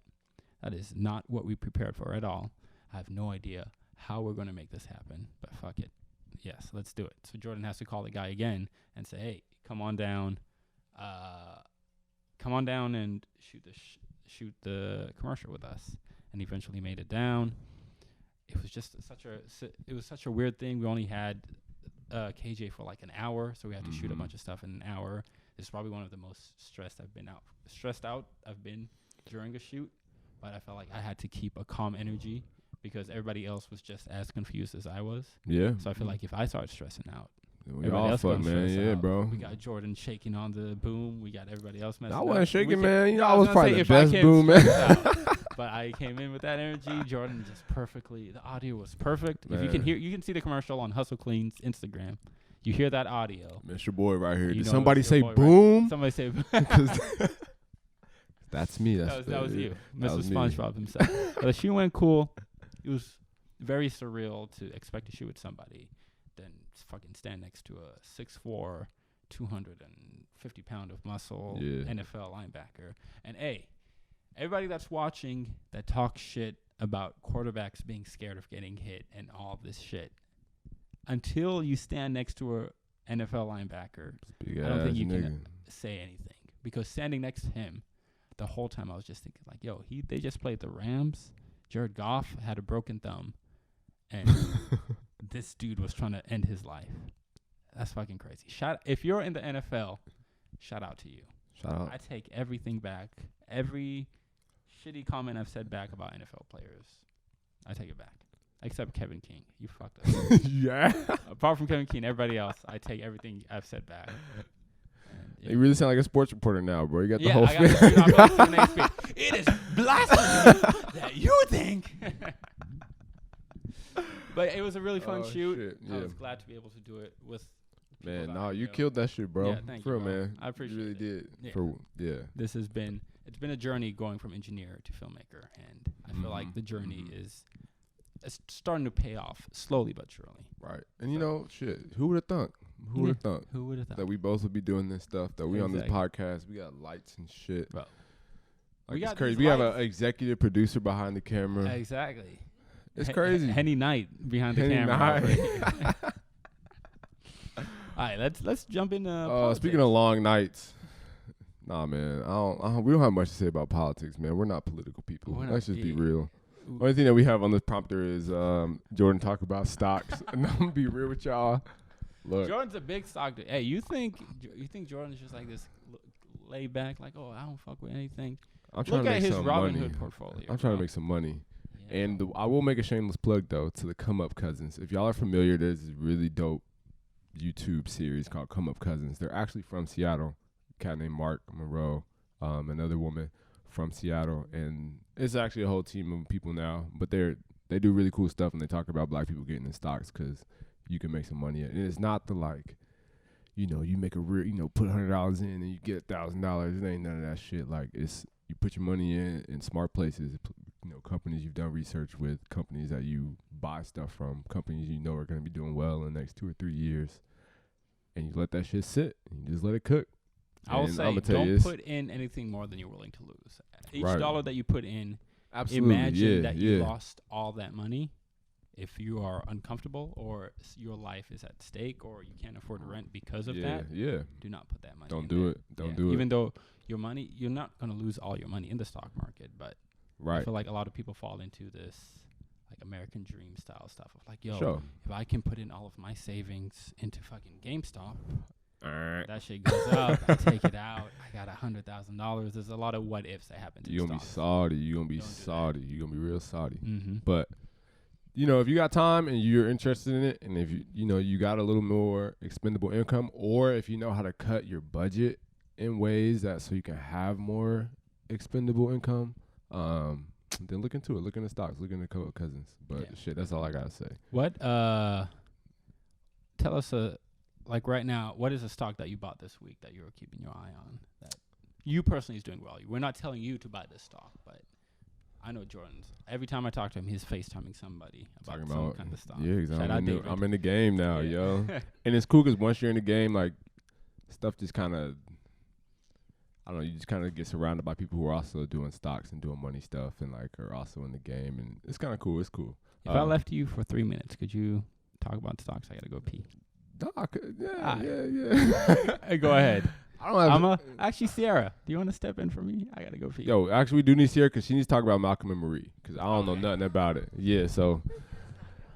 That is not what we prepared for at all. I have no idea how we're going to make this happen, but fuck it. Yes, let's do it. So Jordan has to call the guy again and say, hey, come on down and shoot the commercial with us. And eventually made it down. It was just such a weird thing. We only had KJ for like an hour, so we had to shoot a bunch of stuff in an hour. This is probably one of the most stressed out I've been during a shoot, but I felt like I had to keep a calm energy because everybody else was just as confused as I was. Yeah. So I feel like if I started stressing out, we all fuck, man. Yeah, bro. We got Jordan shaking on the boom. We got everybody else messing up. I wasn't shaking, man. You know, I was gonna probably say, the best boom, man. But I came in with that energy. Jordan just perfectly. The audio was perfect. Man. If you can see the commercial on Hustle Clean's Instagram. You hear that audio. Mr. Boy right here. You Did know somebody it's say your boy, boom? Right? Somebody say That's me. That was you, That Mr. was me. SpongeBob himself. The shoot went cool. It was very surreal to expect to shoot with somebody, then fucking stand next to a 6'4", 250-pound of muscle NFL linebacker. And everybody that's watching that talks shit about quarterbacks being scared of getting hit and all this shit, until you stand next to a NFL linebacker, I don't think you can say anything. Because standing next to him, the whole time I was just thinking like, yo, they just played the Rams. Jared Goff had a broken thumb, and this dude was trying to end his life. That's fucking crazy. If you're in the NFL, shout out to you. Shout out. I take everything back. Every shitty comment I've said back about NFL players, I take it back. Except Kevin King. You fucked up. Yeah. Apart from Kevin King, everybody else, I take everything I've said back. You really sound like a sports reporter now, bro. You got the whole thing. It is blasphemy that you think. But it was a really fun shoot. Shit. Yeah. I was glad to be able to do it with. Man, no, you killed that shit, bro. Yeah, thank For you, real, bro. man. I appreciate you really it. did. It's been a journey going from engineer to filmmaker, and I feel like the journey is starting to pay off slowly but surely. Right. And you know, shit, who would have thunk? Who would have thought that we both would be doing this stuff, that we on this podcast, we got lights and shit. Bro. Like, it's crazy. We have an executive producer behind the camera. Exactly. It's crazy. Henny Knight behind the camera. All right, let's jump into speaking of long nights. Nah, man, we don't have much to say about politics, man. We're not political people. Let's just be real. Only thing that we have on this prompter is Jordan talk about stocks. And I'm gonna be real with y'all. Look, Jordan's a big stock dude. Hey, you think Jordan's just like this laid back, like, oh, I don't fuck with anything? I'm trying to make his some Robin money. Hood portfolio. I'm trying to make some money. Yeah. And I will make a shameless plug though to the Come Up Cousins. If y'all are familiar, there's this really dope YouTube series called Come Up Cousins. They're actually from Seattle. A cat named Mark Moreau, another woman from Seattle, and it's actually a whole team of people now. But they do really cool stuff, and they talk about black people getting in stocks because you can make some money. And it's not the like, you know, you make a real, you know, put $100 in and you get $1,000. It ain't none of that shit. Like, it's you put your money in smart places. You know, companies you've done research with, companies that you buy stuff from, companies you know are going to be doing well in the next 2 or 3 years, and you let that shit sit. And you just let it cook. I will say, don't put in anything more than you're willing to lose. Each dollar that you put in, imagine that you lost all that money. If you are uncomfortable or your life is at stake or you can't afford rent because of that, do not put that money in. Don't do it. Even though your money, you're not going to lose all your money in the stock market, but I feel like a lot of people fall into this like American Dream style stuff of like, yo, Sure. if I can put in all of my savings into fucking GameStop, Alright. that shit goes up. I take it out. I got $100,000. There's a lot of what ifs that happen to You gonna be stocks. salty. You gonna be Don't do that. salty. You gonna be real salty. Mm-hmm. But you know, if you got time and you're interested in it, and if you got a little more expendable income, or if you know how to cut your budget in ways that so you can have more expendable income, then look into it. Look into stocks. Look into cousins. But shit, that's all I gotta say. What? Tell us like right now, what is a stock that you bought this week that you're keeping your eye on that you personally is doing well? We're not telling you to buy this stock, but I know Jordan's. Every time I talk to him, he's FaceTiming somebody about some kind of stock. Yeah, exactly. I'm in the game now, Yeah. yo. And it's cool because once you're in the game, like stuff just kind of, I don't know, you just kind of get surrounded by people who are also doing stocks and doing money stuff and like are also in the game, and it's kind of cool. It's cool. If I left you for 3 minutes, could you talk about stocks? I gotta go pee. Doc, Ah. yeah. Go ahead. I don't have. Actually, Sierra, do you want to step in for me? I gotta go pee. Yo, actually, we do need Sierra because she needs to talk about Malcolm and Marie because I don't know nothing about it. Yeah, so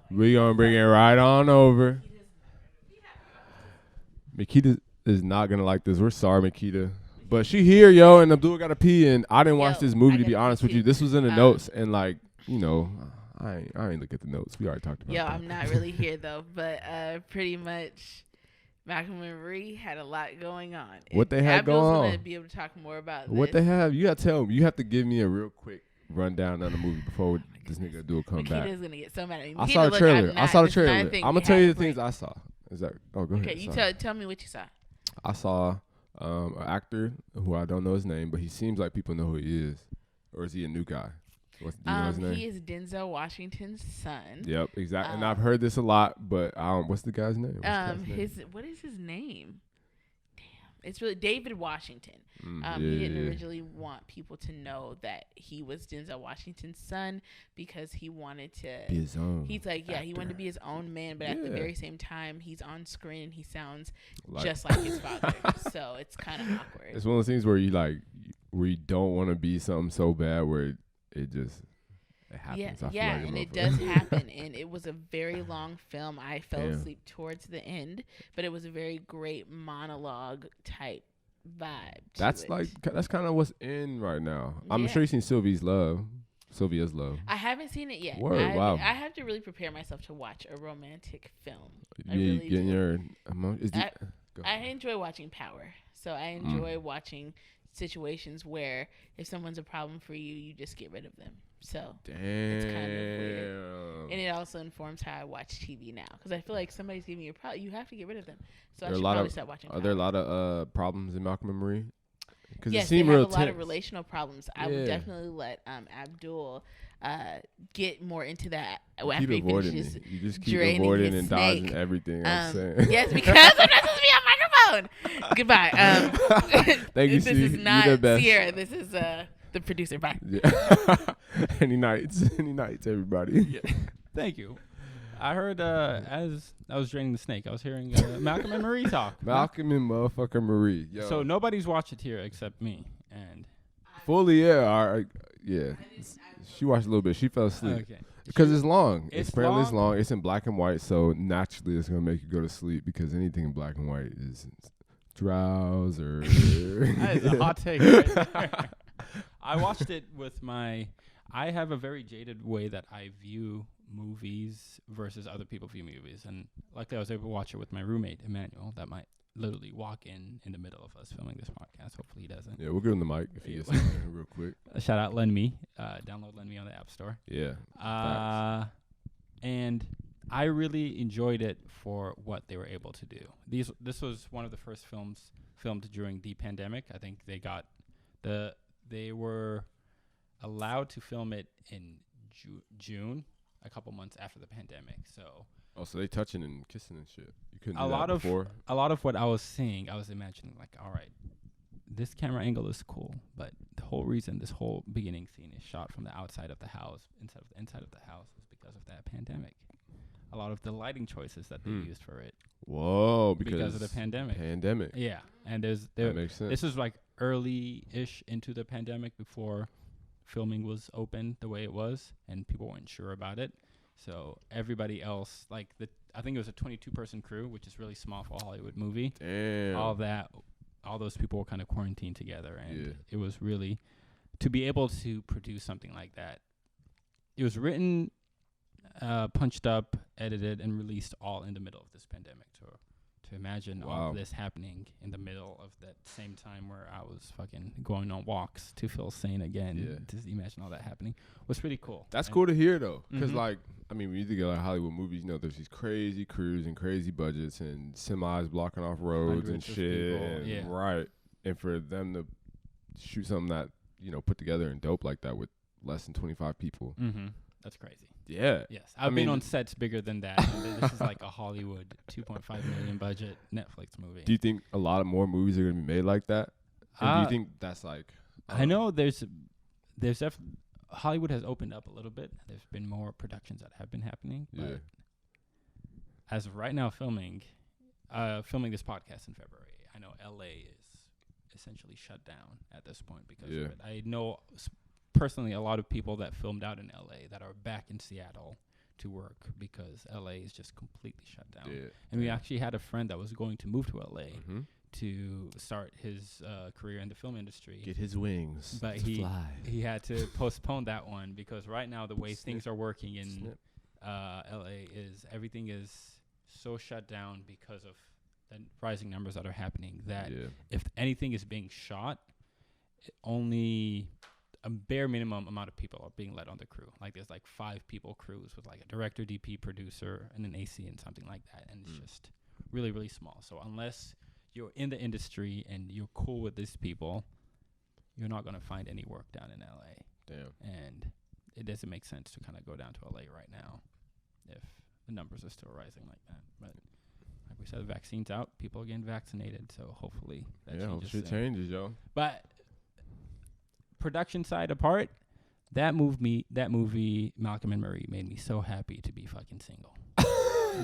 we gonna bring it right on over. Makeda is not gonna like this. We're sorry, Makeda, but she here, yo, and Abdul got to pee, and I didn't watch this movie to be honest with you. This was in the notes, and like I ain't look at the notes. We already talked about. Yo, that. I'm not really here though, but pretty much. Malcolm and Marie had a lot going on. What they had Abdul's going on? Gonna be able to talk more about What this. they have? You gotta tell me. You have to give me a real quick rundown of the movie before this nigga Abdul come back. Makeda's gonna get so mad at me. I Makeda, saw the look, trailer. I'm I saw the not- this is not a trailer. thing I'm we gonna tell you have the things planned. I saw. Is that? Oh, go ahead. Okay, you Sorry. tell me what you saw. I saw an actor who I don't know his name, but he seems like people know who he is. Or is he a new guy? Do you know his name? He is Denzel Washington's son. Yep, exactly. And I've heard this a lot, but what's the guy's name? What is his name? Damn, it's really David Washington. Yeah, He didn't originally want people to know that he was Denzel Washington's son because he wanted to be his own. He's like, actor. he wanted to be his own man, but at the Yeah. very same time, he's on screen and he sounds Like- just like his father. So it's kind of awkward. It's one of those things where you don't want to be something so bad where it just it happens. I feel like and a it motherfucker. does happen. And it was a very long film. I fell Damn. asleep towards the end, but it was a very great monologue type vibe. to That's it. that's kind of what's in right now. I'm Yeah. sure you've seen Sylvia's Love. I haven't seen it yet. Word, wow. I have to really prepare myself to watch a romantic film. I You really getting do. your go. I enjoy watching Power. So I enjoy watching situations where if someone's a problem for you, you just get rid of them. So Damn. it's kind of weird. And it also informs how I watch TV now. Because I feel like somebody's giving you a problem. You have to get rid of them. So I should probably start watching Power. Are there a lot of problems in Malcolm and Marie? Because Yes, it they seemed have real a lot of tense. relational problems. I would definitely let Abdul get more into that You after keep he avoiding finishes me. You just keep draining avoiding his and snake. dodging everything I'm saying. Yes, because I'm not supposed to be on microphone. Goodbye. Thank you, This C. is You're not the best. Sierra. This is the producer. Bye. Yeah. Any nights, everybody. Thank you. I heard as I was draining the snake, I was hearing Malcolm and Marie talk. Malcolm and motherfucker Marie. Yo. So nobody's watched it here except me. And fully, yeah. All right, yeah. She watched a little bit. She fell asleep. okay, Because it's long. It's Apparently it's long. long. It's in black and white, so naturally it's gonna make you go to sleep because anything in black and white is drowser. that is a hot take. Right there. I watched it with I have a very jaded way that I view movies versus other people view movies, and luckily I was able to watch it with my roommate Emmanuel. That might literally walk in the middle of us filming this podcast. Hopefully he doesn't. Yeah, we'll give him the mic if he gets in there real quick. Shout out Lend Me. Download Lend Me on the App Store. Yeah. And I really enjoyed it for what they were able to do. This was one of the first films filmed during the pandemic. I think they were allowed to film it in June, a couple months after the pandemic. So So they touching and kissing and shit. You couldn't a do lot that of before. a lot of what I was seeing, I was imagining like, all right, this camera angle is cool, but the whole reason this whole beginning scene is shot from the outside of the house instead of the inside of the house is because of that pandemic. A lot of the lighting choices that they used for it Whoa, because of the pandemic. Yeah, And that makes sense. this is like early-ish into the pandemic before filming was open the way it was, and people weren't sure about it. So everybody else, like I think it was a 22-person crew, which is really small for a Hollywood movie. Damn. All those people were kind of quarantined together, and it was really to be able to produce something like that. It was written, punched up, edited, and released all in the middle of this pandemic. So to imagine all of this happening in the middle of that same time where I was fucking going on walks to feel sane again, to imagine all that happening was pretty cool. That's cool to hear, though, because like, I mean, when you think of like Hollywood movies, you know, there's these crazy crews and crazy budgets and semis blocking off roads and shit, and right, and for them to shoot something that, you know, put together and dope like that with less than 25 people. That's crazy. Yeah. Yes. I've been on sets bigger than that. And this is like a Hollywood $2.5 million budget Netflix movie. Do you think a lot of more movies are going to be made like that? And do you think that's like... I know there's Hollywood has opened up a little bit. There's been more productions that have been happening. But as of right now, filming this podcast in February, I know LA is essentially shut down at this point because of it. I know... personally, a lot of people that filmed out in LA that are back in Seattle to work because LA is just completely shut down. And we actually had a friend that was going to move to LA to start his career in the film industry. Get his wings. But he had to postpone that one because right now the way things are working in LA is everything is so shut down because of the rising numbers that are happening that if anything is being shot, only a bare minimum amount of people are being let on the crew. Like there's like 5 people crews with like a director, DP, producer, and an AC and something like that. And it's just really, really small. So unless you're in the industry and you're cool with these people, you're not going to find any work down in LA. Damn. And it doesn't make sense to kind of go down to LA right now if the numbers are still rising like that. But like we said, the vaccine's out. People are getting vaccinated. So hopefully that changes, yo. But production side apart, that movie Malcolm and Marie made me so happy to be fucking single.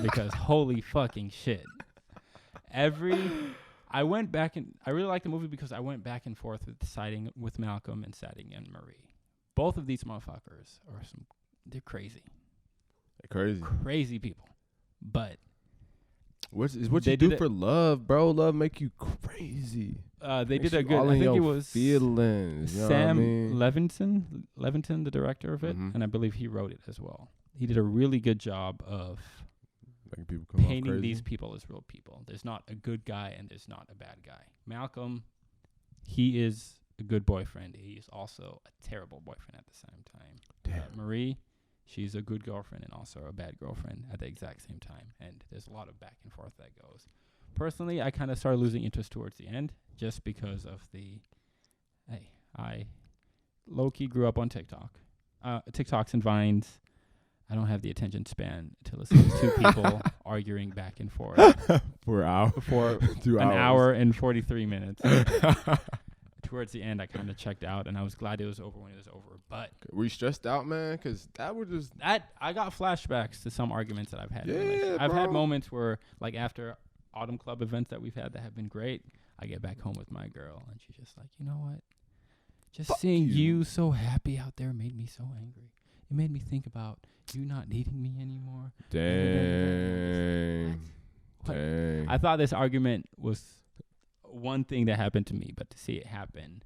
Because holy fucking shit. I really liked the movie because I went back and forth with siding with Malcolm and siding in Marie. Both of these motherfuckers they're crazy. They're Crazy people. But what you do for love, bro. Love make you crazy. They did a good. I think it was feelings. Sam Levinson, the director of it, and I believe he wrote it as well. He did a really good job of painting these people as real people. There's not a good guy and there's not a bad guy. Malcolm, he is a good boyfriend. He's also a terrible boyfriend at the same time. Marie, she's a good girlfriend and also a bad girlfriend at the exact same time. And there's a lot of back and forth that goes. Personally, I kind of started losing interest towards the end just because of I low-key grew up on TikTok. TikToks and Vines. I don't have the attention span to listen to 2 people arguing back and forth for an hour and 43 minutes. Towards the end, I kind of checked out, and I was glad it was over when it was over. But were you stressed out, man? Because that would just I got flashbacks to some arguments that I've had. I've had moments where, like after Autumn Club events that we've had that have been great, I get back home with my girl, and she's just like, you know what? Just seeing you so happy out there made me so angry. It made me think about you not needing me anymore. Dang. I thought this argument was one thing that happened to me, but to see it happen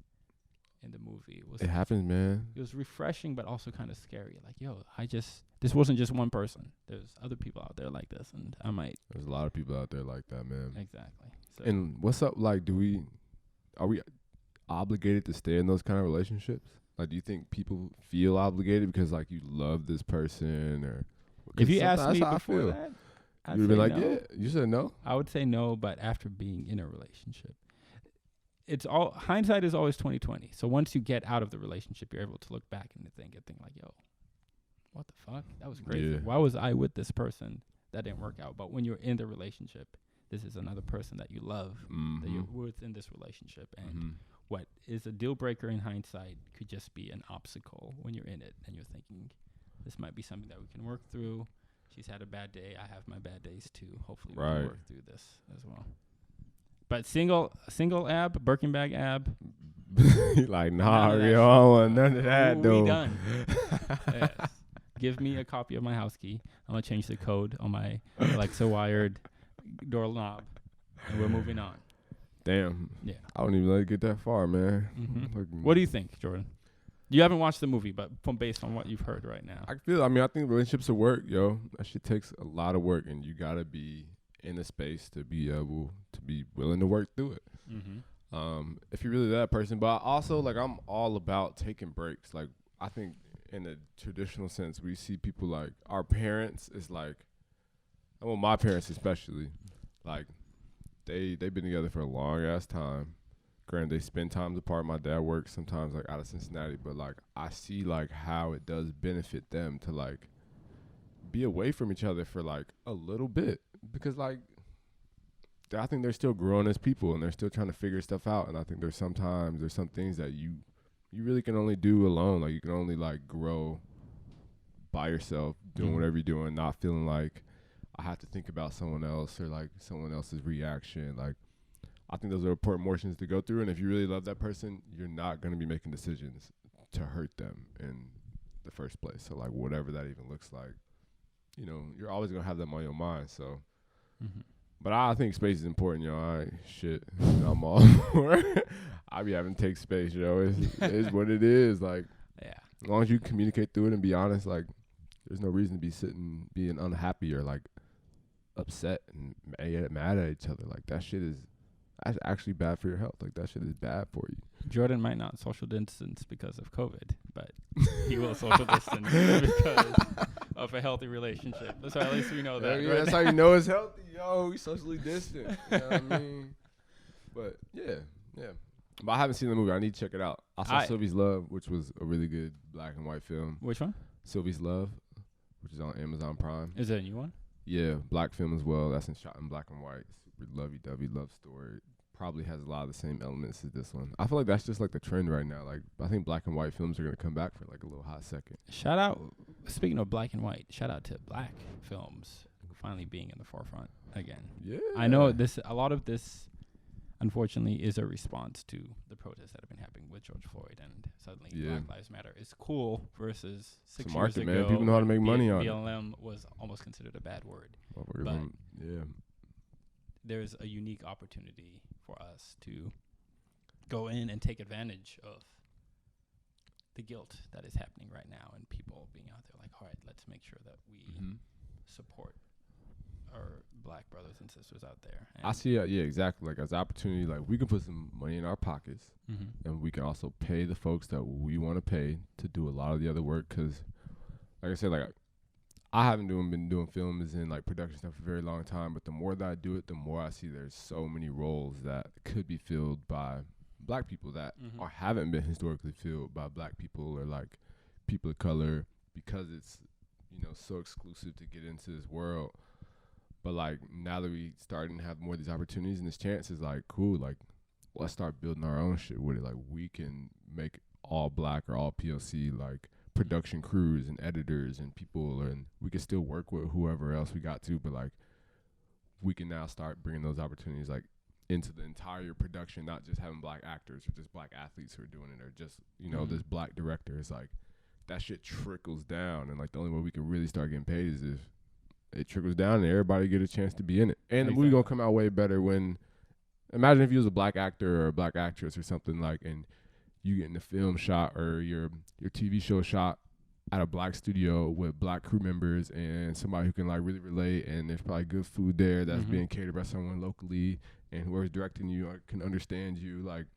in the movie it happens, man. It was refreshing, but also kind of scary. Like, yo, this wasn't just one person. There's other people out there like this, and there's a lot of people out there like that, man. Exactly. So and what's up? Like, are we obligated to stay in those kind of relationships? Like, do you think people feel obligated because like you love this person, or if you asked me before that, you'd be like, no. Yeah. You said no. I would say no, but after being in a relationship, it's all hindsight is always 20/20. So once you get out of the relationship, you're able to look back and think like, yo, what the fuck? That was crazy. Yeah. Why was I with this person? That didn't work out. But when you're in the relationship, this is another person that you love, that you're within this relationship, and what is a deal breaker in hindsight could just be an obstacle when you're in it and you're thinking, this might be something that we can work through. She's had a bad day. I have my bad days too. Hopefully we can work through this as well. But single ab, Birkin bag ab. Like, nah, None of that yo, shit. I don't want none of that, We though. done. Yes. Give me a copy of my house key. I'm gonna change the code on my Alexa wired doorknob, and we're moving on. Damn. Yeah. I don't even let it get that far, man. Mm-hmm. Like, What do you think, Jordan? You haven't watched the movie, but based on what you've heard right now. I think relationships will work, yo. That shit takes a lot of work, and you gotta be in a space to be able to be willing to work through it. Mm-hmm. If you're really that person. But also, like, I'm all about taking breaks. Like, I think in a traditional sense, we see people like our parents is like, well, my parents especially, like, they've been together for a long ass time. Granted, they spend times apart. My dad works sometimes like out of Cincinnati, but like I see like how it does benefit them to like be away from each other for like a little bit, because like I think they're still growing as people and they're still trying to figure stuff out. And I think there's some things that you really can only do alone. Like, you can only like grow by yourself, doing whatever you're doing, not feeling like I have to think about someone else or like someone else's reaction. Like, I think those are important emotions to go through. And if you really love that person, you're not going to be making decisions to hurt them in the first place. So like, whatever that even looks like, you know, you're always going to have them on your mind. So, but I think space is important, yo. I'm all for it. I be having to take space, yo. It's what it is. Like, Yeah. as long as you communicate through it and be honest, like, there's no reason to be being unhappy or like upset and mad at each other. Like, that's actually bad for your health. Like, that shit is bad for you. Jordan might not social distance because of COVID, but he will social distance because of a healthy relationship. So at least we know that. Yeah, right? that's how you know it's healthy, yo. We socially distant. You know what I mean? But yeah. But I haven't seen the movie. I need to check it out. I saw Sylvie's Love, which was a really good black and white film. Which one? Sylvie's Love, which is on Amazon Prime. Is it a new one? Yeah, black film as well. That's shot in black and white. Super lovey-dovey love story. Probably has a lot of the same elements as this one. I feel like that's just like the trend right now. Like, I think black and white films are gonna come back for like a little hot second. Shout out, speaking of black and white, shout out to black films finally being in the forefront again. Yeah. I know a lot of this, unfortunately, is a response to the protests that have been happening with George Floyd, and suddenly Black Lives Matter is cool versus 6 years ago. Man. People know how to make money on it. BLM was almost considered a bad word. But there's a unique opportunity for us to go in and take advantage of the guilt that is happening right now, and people being out there like, all right, let's make sure that we support our black brothers and sisters out there. And I see it, exactly. Like, as an opportunity, like, we can put some money in our pockets, and we can also pay the folks that we want to pay to do a lot of the other work. Because, like I said, like, I haven't been doing films and like production stuff for a very long time, but the more that I do it, the more I see there's so many roles that could be filled by black people that or haven't been historically filled by black people or like people of color, because it's, you know, so exclusive to get into this world. But like, now that we starting to have more of these opportunities and this chance, is like, cool, like, let's start building our own shit with it. Like, we can make all black or all POC like production crews and editors and people, and we can still work with whoever else we got to, but like, we can now start bringing those opportunities like into the entire production, not just having black actors or just black athletes who are doing it, or just, you know, this black director. It's like, that shit trickles down, and like, the only way we can really start getting paid is if it trickles down and everybody get a chance to be in it. And the movie gonna come out way better when, imagine if you was a black actor or a black actress or something, like, and you getting the film shot or your TV show shot at a black studio with black crew members and somebody who can like really relate, and there's probably good food there that's being catered by someone locally, and whoever's directing you can understand you. Like,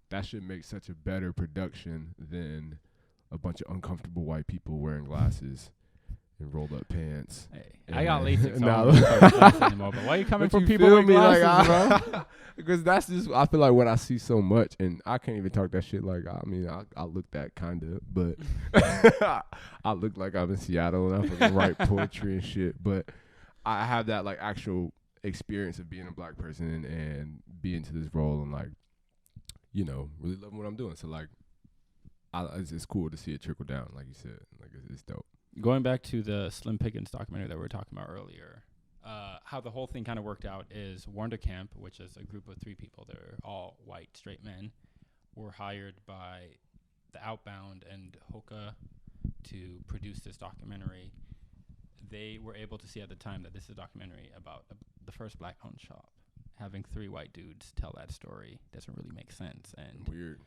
that should make such a better production than a bunch of uncomfortable white people wearing glasses and rolled up pants. Hey, I got LASIK, so I don't wear glasses anymore. But why are you coming from people with glasses, bro? Because that's just, I feel like what I see so much, and I can't even talk that shit. Like, I mean, I look that kind of, but I look like I'm in Seattle and I fucking write poetry and shit. But I have that like actual experience of being a black person and being to this role and like, you know, really loving what I'm doing. So like, it's cool to see it trickle down, like you said. Like, it's dope. Going back to the Slim Pickens documentary that we were talking about earlier, how the whole thing kind of worked out is Wonder Camp, which is a group of 3 people. They're all white, straight men, were hired by the Outbound and Hoka to produce this documentary. They were able to see at the time that this is a documentary about the first black-owned shop. Having 3 white dudes tell that story doesn't really make sense. And Weird.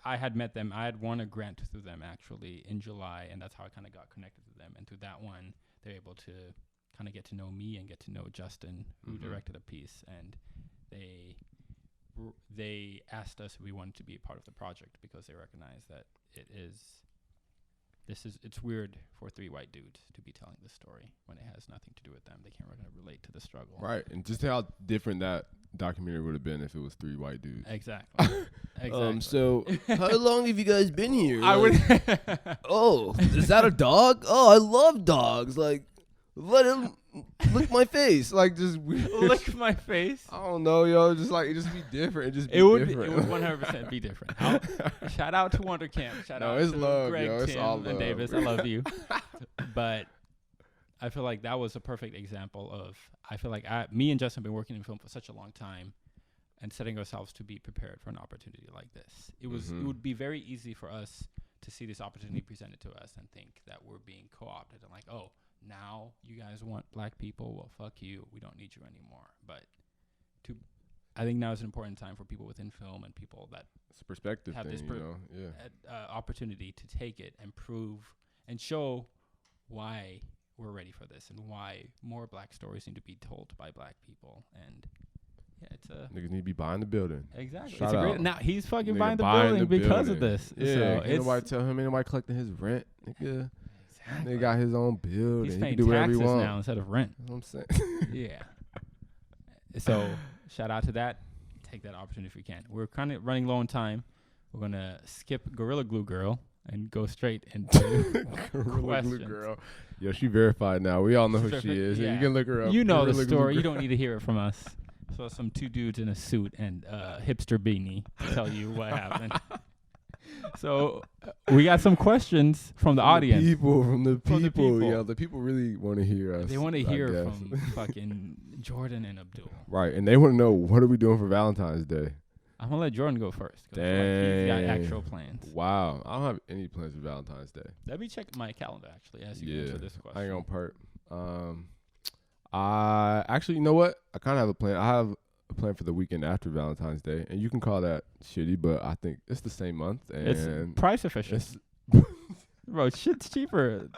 I had met them. I had won a grant through them actually in July, and that's how I kind of got connected to them. And through that one, they're able to kind of get to know me and get to know Justin, who directed a piece. And they asked us if we wanted to be a part of the project because they recognize that it's weird for 3 white dudes to be telling this story when it has nothing to do with them. They can't really relate to the struggle. Right, and just how different that documentary would have been if it was 3 white dudes. Exactly. Exactly. So how long have you guys been here? I would. Oh, is that a dog? Oh, I love dogs. Like, let him lick my face. Like just weird. Lick my face. I don't know, yo. Just like it just be different. It just be It would different. 100% be different. Shout out to Wonder Camp. Shout out it's to love, Greg, yo. It's Tim, all and love, Davis. bro. I love you. But I feel like that was a perfect example of. I feel like me and Justin have been working in film for such a long time, and setting ourselves to be prepared for an opportunity like this. It would be very easy for us to see this opportunity presented to us and think that we're being co-opted and like, oh, now you guys want black people? Well, fuck you. We don't need you anymore. But I think now is an important time for people within film and people that It's a perspective have thing, this opportunity to take it and prove and show why we're ready for this and why more black stories need to be told by black people. And yeah, it's a Niggas need to be buying the building. exactly. Shout It's a great, out. now he's fucking Nigga buying the buying building the because of building. this. Yeah, So ain't nobody tell him. Ain't nobody collecting his rent. Nigga, they got his own building. he's He paying can do whatever he taxes wants. now instead of rent. You know what I'm saying? Yeah. So shout out to that. Take that opportunity if you can. We're kind of running low on time. We're gonna skip Gorilla Glue Girl and go straight into Gorilla Glue questions. Girl. Yo, she verified now. We all know who she is. Yeah. You can look her up. You know the Gorilla Glue story. You Girl. don't need to hear it from us. So some 2 dudes in a suit and hipster beanie to tell you what happened. So we got some questions from the audience. From the people. people. Yeah, the people really want to hear us. They want to I hear guess. from fucking Jordan and Abdul. Right, and they want to know, what are we doing for Valentine's Day? I'm gonna let Jordan go first. 'Cause, he's got actual plans. Wow, I don't have any plans for Valentine's Day. Let me check my calendar actually as you Yeah, answer this question. I ain't gonna perp. I actually, you know what? I kind of have a plan. I have a plan for the weekend after Valentine's Day, and you can call that shitty, but I think it's the same month, and It's price efficient. Bro, shit's cheaper.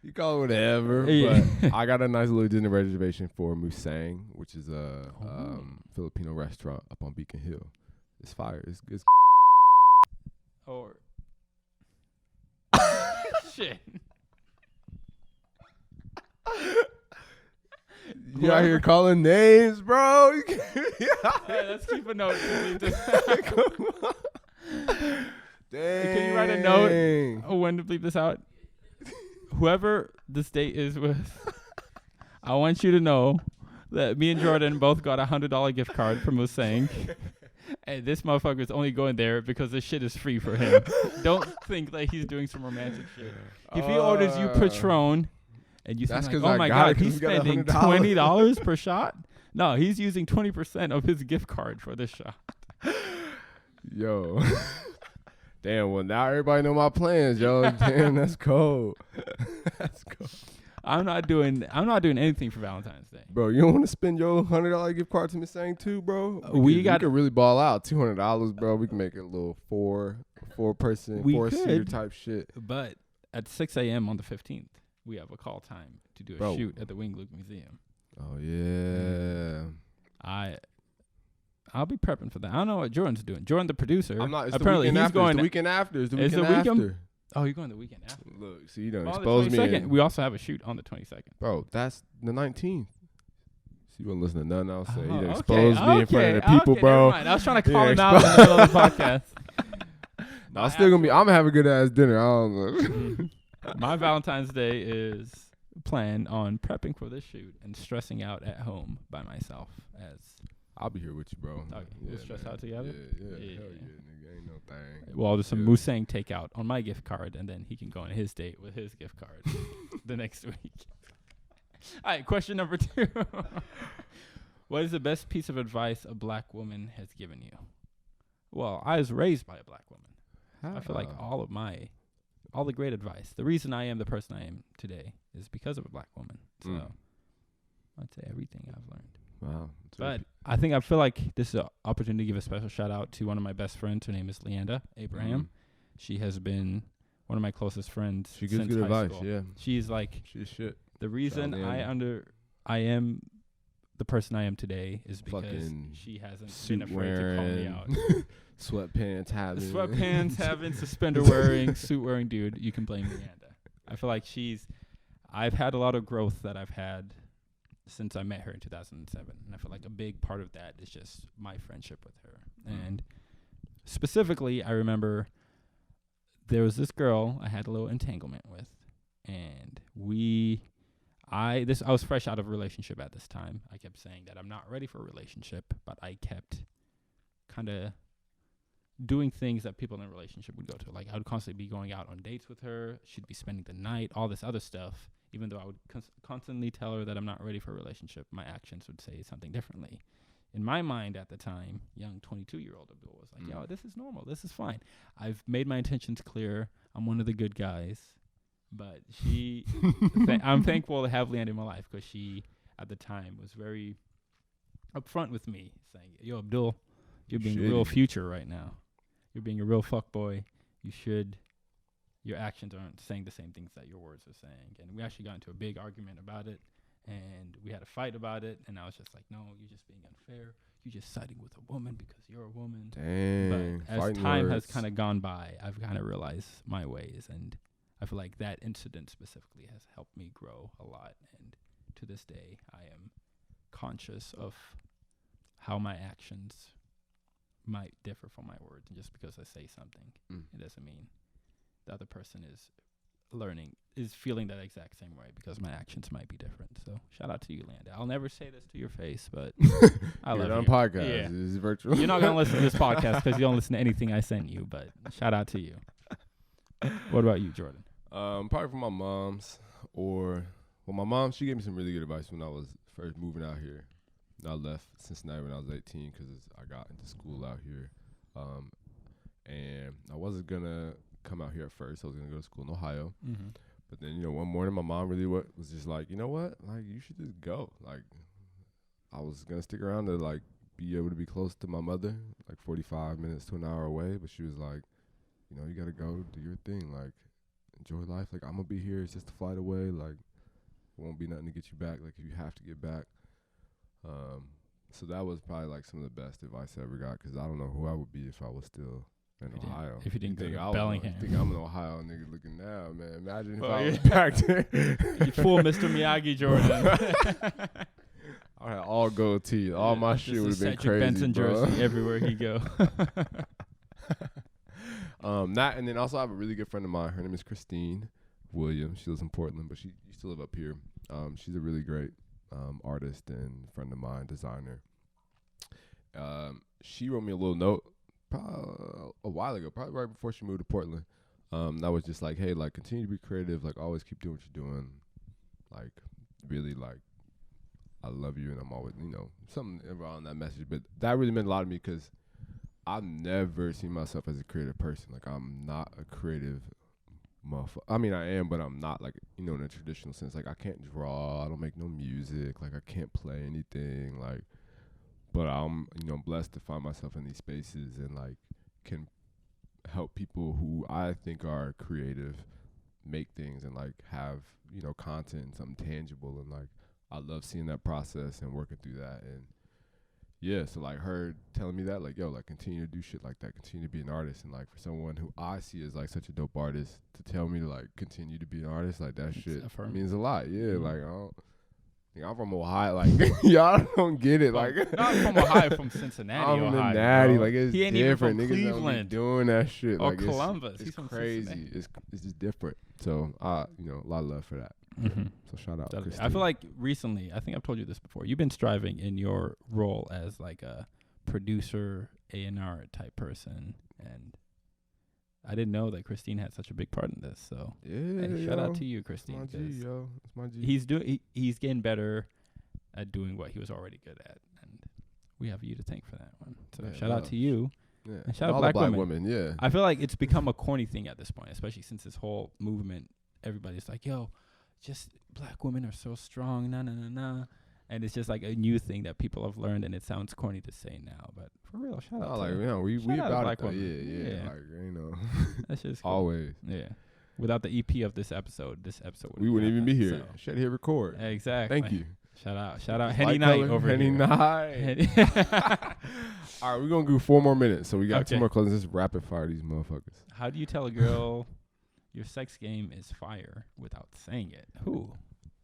you call it whatever. Yeah. But I got a nice little dinner reservation for Musang, which is a Filipino restaurant up on Beacon Hill. It's fire. It's Or shit. You out here calling names, bro? Hey, let's keep a note. Come on. Dang. Can you write a note? Oh, when to bleep this out? Whoever this date is with, I want you to know that me and Jordan both got $100 gift card from Musang. And this motherfucker's only going there because this shit is free for him. Don't think that he's doing some romantic shit. If he orders you Patron and you think, That's like, 'cause oh I my got God, it 'cause he's we got spending $100. $20 per shot? No, he's using 20% of his gift card for this shot. Yo. Damn, well, now everybody know my plans, yo. Damn, that's cold. That's cold. I'm not doing anything for Valentine's Day. Bro, you don't want to spend your $100 gift card to Miss Sang too, bro? We could really ball out. $200, bro. We can make it a little four person, We 4-seater could. type shit. But at 6 a.m. on the 15th, we have a call time to do a Bro. shoot at the Wing Luke Museum. Oh yeah. I'll be prepping for that. I don't know what Jordan's doing. Jordan, the producer, I'm not. It's apparently the weekend he's after. going. It's the weekend after. It's the It's weekend the weekend- after. Oh, you're going the weekend after. Look, see, you done On the exposed me. 22nd, we also have a shoot on the 22nd. Bro, that's the 19th. See, you wouldn't listen to nothing I'll say. You done okay, exposed me in front of the people, okay, bro. Never mind. I was trying to call Yeah, him out in the middle of the podcast. No, I'm still gonna be. I'm gonna have a good ass dinner. I don't know. My Valentine's Day is planned on prepping for this shoot and stressing out at home by myself as I'll be here with you, bro. Okay, we'll stress man. out together? Yeah, Yeah. hell yeah, nigga, ain't no thing. well, there's some Yeah. Musang takeout on my gift card, and then he can go on his date with his gift card the next week. right, question number 2. What is the best piece of advice a black woman has given you? Well, I was raised by a black woman. I feel like all the great advice. The reason I am the person I am today is because of a black woman. So I'd say everything I've learned. Wow. But I feel like this is an opportunity to give a special shout out to one of my best friends. Her name is Leanda Abraham. She has been one of my closest friends. She gives since good high advice. school. Yeah. She's like She's shit. the reason I am the person I am today is because Fucking she hasn't suit been afraid to call me out. Sweatpants having, suspender wearing, suit wearing dude. You can blame Leanda. I feel like I've had a lot of growth that I've had since I met her in 2007. And I feel like a big part of that is just my friendship with her. And specifically, I remember there was this girl I had a little entanglement with. And I was fresh out of a relationship at this time. I kept saying that I'm not ready for a relationship, but I kept kind of doing things that people in a relationship would go to. Like, I would constantly be going out on dates with her. She'd be spending the night, all this other stuff. Even though I would constantly tell her that I'm not ready for a relationship, my actions would say something differently. In my mind at the time, young 22-year-old Abdul was like, yo, this is normal. This is fine. I've made my intentions clear. I'm one of the good guys. But I'm thankful to have Leanda in my life because she, at the time, was very upfront with me, saying, yo, Abdul, you're being a real future right now. You're being a real fuckboy. Your actions aren't saying the same things that your words are saying. And we actually got into a big argument about it, and we had a fight about it, and I was just like, no, you're just being unfair. You're just siding with a woman because you're a woman. Dang. But as time has kind of gone by, I've kind of realized my ways, and I feel like that incident specifically has helped me grow a lot. And to this day, I am conscious of how my actions might differ from my words. And just because I say something, it doesn't mean the other person is feeling that exact same way because my actions might be different. So shout out to you, Leanda. I'll never say this to your face, but I love you. On podcast. Yeah. This is virtual. You're not going to listen to this podcast because you don't listen to anything I send you, but shout out to you. What about you, Jordan? Probably from my mom's my mom, she gave me some really good advice when I was first moving out here. I left Cincinnati when I was 18 because I got into school out here. And I wasn't going to come out here at first. I was going to go to school in Ohio. Mm-hmm. But then, one morning my mom really was just like, you know what? Like, you should just go. Like, I was going to stick around to, like, be able to be close to my mother, like 45 minutes to an hour away. But she was like, you got to go do your thing. Like, enjoy life. Like, I'm going to be here. It's just a flight away. Like, it won't be nothing to get you back. Like, if you have to get back. So that was probably, like, some of the best advice I ever got because I don't know who I would be if I was still in Ohio. If you didn't go think to Bellingham. I think I'm an Ohio nigga looking now, man. Imagine if I was back there. You fool Mr. Miyagi, Jordan. I had all gold teeth. All my shit would have been Cedric crazy, Benson bro. jersey everywhere he go. And then also I have a really good friend of mine. Her name is Christine Williams. She lives in Portland, but she used to live up here. She's a really great artist and friend of mine, designer. She wrote me a little note probably a while ago, probably right before she moved to Portland. That was just like, hey, like, continue to be creative. Like, always keep doing what you're doing. Like, really, like, I love you, and I'm always, something around that message. But that really meant a lot to me because I've never seen myself as a creative person. Like, I'm not a creative motherfucker. I mean, I am, but I'm not, like, in a traditional sense. Like, I can't draw. I don't make no music. Like, I can't play anything. Like, but I'm, blessed to find myself in these spaces and, like, can help people who I think are creative make things and, like, have, content and something tangible. And, like, I love seeing that process and working through that. And, yeah, so, like, her telling me that, like, yo, like, continue to do shit like that. Continue to be an artist. And, like, for someone who I see as, like, such a dope artist to tell me to, like, continue to be an artist, like, that shit means a lot. Yeah, like, I'm from Ohio, like, y'all don't get it, like. Not from Ohio, from Cincinnati, I'm from Ohio. Natty, Bro. like, it's he ain't different. Even from Niggas Cleveland don't be doing that shit. or like, Columbus. It's from crazy. Cincinnati. It's just different. So, a lot of love for that. Mm-hmm. So shout out. Christine. I feel like recently, I think I've told you this before. You've been striving in your role as like a producer, A&R type person, and I didn't know that Christine had such a big part in this. So Yeah, hey, shout out to you, It's Christine. my G, yo. It's my G. He's getting better at doing what he was already good at, and we have you to thank for that one. So Yeah, shout out to you. Yeah. And shout out all the black women. Yeah. I feel like it's become a corny thing at this point, especially since this whole movement. Everybody's like, "Yo, just black women are so strong." Nah, nah, nah, nah. And it's just like a new thing that people have learned, and it sounds corny to say now, but for real, shout out. Like, to you know, we shout out to about black it. Though. women. Yeah. Yeah. Like, you know, That's just cool. always. Yeah. Without the EP of this episode We wouldn't even be here. So. Should here record. Exactly. Thank you. Shout out, Henny Knight over Henny here. Knight. All right, we're gonna do 4 more minutes, so we got 2 Okay. more closings. Just rapid fire these motherfuckers. How do you tell a girl your sex game is fire without saying it? Who?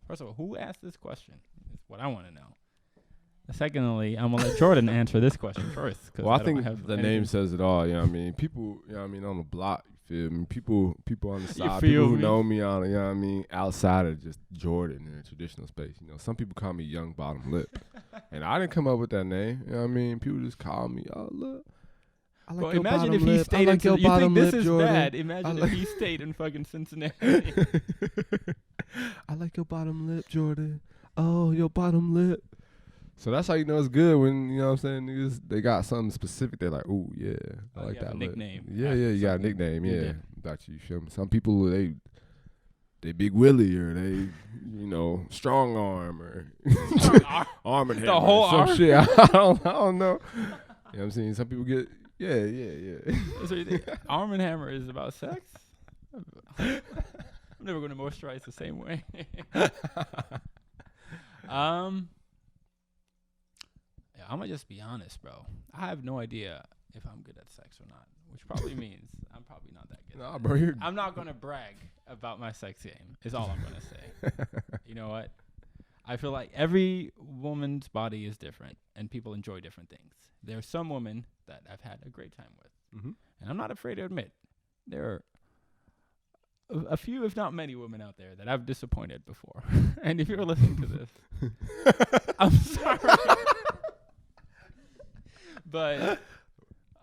First of all, who asked this question? Is what I want to know. Secondly, I'm gonna let Jordan answer this question first. Well, I don't think have the anything. name says it all. You know what I mean? People, you know what I mean, on the block, you feel me? People on the side, feel people who me? know me on, you know what I mean, outside of just Jordan in a traditional space. You know, some people call me Young Bottom Lip. And I didn't come up with that name. You know what I mean? People just call me, oh, look. I like Well, your imagine bottom if he lip. I stayed like in. your You bottom think this lip, is Jordan. bad? Imagine like- if he stayed in fucking Cincinnati. I like your bottom lip, Jordan. Oh, your bottom lip. So that's how you know it's good when, you know what I'm saying, niggas, they got something specific. They're like, ooh, yeah, I Oh, like you have that a lip. nickname Yeah, after you got a something nickname, you yeah. did. Got you, feel me? Some people, they Big Willie or they, you know, strong arm or arm and The hammer, whole some arm? shit. I don't know. You know what I'm saying? Some people get, yeah. So you think Arm and Hammer is about sex? I'm never going to moisturize the same way. Yeah, I'm gonna just be honest, bro. I have no idea if I'm good at sex or not, which probably means I'm probably not that good. Nah, at bro, it. I'm not gonna brag about my sex game. Is all I'm gonna say. You know what? I feel like every woman's body is different, and people enjoy different things. There are some women that I've had a great time with, Mm-hmm. and I'm not afraid to admit there are a few, if not many, women out there that I've disappointed before. And if you're listening to this, I'm sorry. But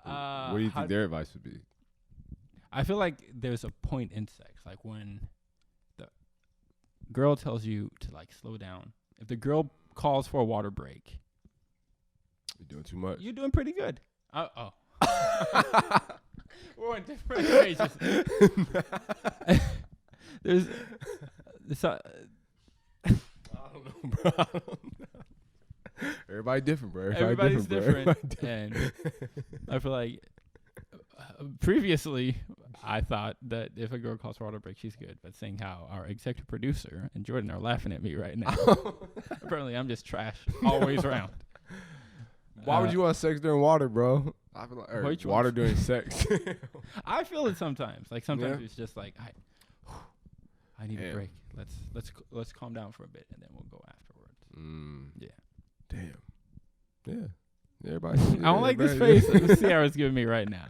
What do you think their advice would be? I feel like there's a point in sex, like when the girl tells you to like slow down. If the girl calls for a water break, You're doing too much. you're doing pretty good. Oh. We're on different pages. There's I don't know, bro. I don't know. Everybody different, bro. everybody's bro. different, Everybody and I feel like previously I thought that if a girl calls for water break, she's good. But seeing how our executive producer and Jordan are laughing at me right now, apparently I'm just trash always around. Why would you want sex during water, bro? I feel like Which water ones? during sex. I feel it sometimes. Like sometimes Yeah. it's just like I need a Damn. break. Let's calm down for a bit and then we'll go afterwards. Yeah. Damn. Yeah. Everybody. I don't like this everybody- face that Sierra's giving me right now.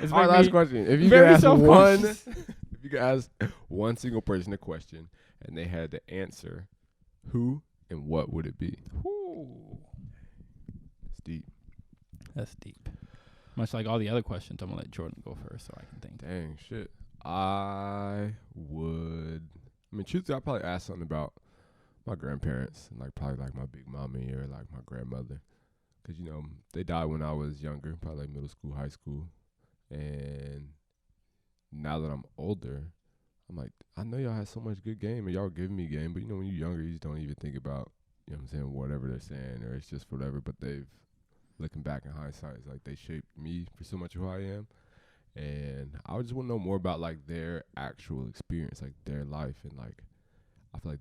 It's All right, making last me question. If you could very ask one, self-conscious. if you could ask one single person a question and they had to answer, who and what would it be? Ooh, It's deep. that's deep. Much like all the other questions, I'm gonna let Jordan go first so I can think. Dang, shit. I mean, truthfully, I'd probably ask something about my grandparents, and like probably like my big mommy or like my grandmother. Because, you know, they died when I was younger, probably like middle school, high school. And now that I'm older, I'm like, I know y'all had so much good game and y'all giving me game. But, you know, when you're younger, you just don't even think about, you know what I'm saying, whatever they're saying, or it's just whatever. But they've, looking back in hindsight, it's like they shaped me for so much of who I am. And I just want to know more about like their actual experience, like their life. And like, I feel like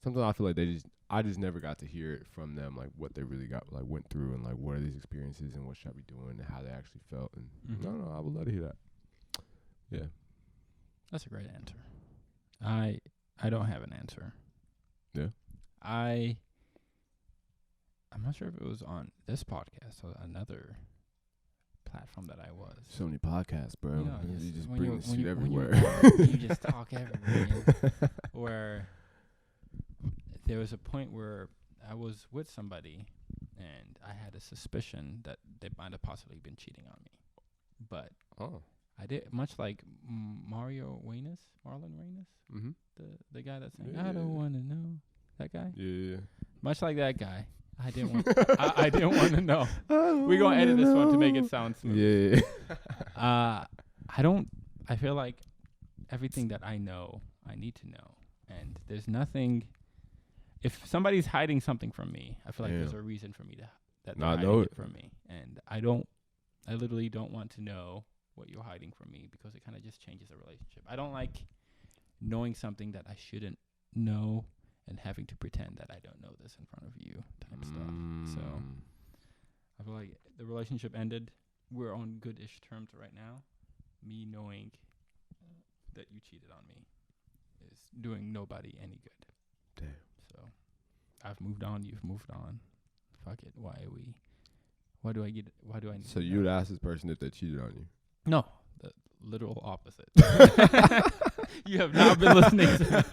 sometimes I feel like I just never got to hear it from them, like what they really went through and like what are these experiences and what should I be doing and how they actually felt. And no, I would love to hear that. Yeah. That's a great answer. I don't have an answer. Yeah. I'm not sure if it was on this podcast or another platform that I was. So many podcasts, bro. You know, You just when bring you're- this when shit you- when everywhere. you're- you just talk everywhere. Where there was a point where I was with somebody and I had a suspicion that they might have possibly been cheating on me. but Oh. I did much like Marlon Waynes, Mm-hmm. the guy that's saying Yeah. I don't want to know, that guy. Yeah. Much like that guy, I didn't want. I didn't want to know. We're gonna edit this one to make it sound smooth. Yeah. I feel like everything that I know, I need to know, and there's nothing. If somebody's hiding something from me, I feel like there's a reason for me that they're hiding it from me, and I literally don't want to know what you're hiding from me because it kind of just changes the relationship. I don't like knowing something that I shouldn't know and having to pretend that I don't know this in front of you type stuff. So I feel like the relationship ended. We're on good-ish terms right now. Me knowing that you cheated on me is doing nobody any good. Damn. So I've moved on. You've moved on. Fuck it. Why do I need So to you'd know? ask this person if they cheated on you? No, the literal opposite. You have not been listening to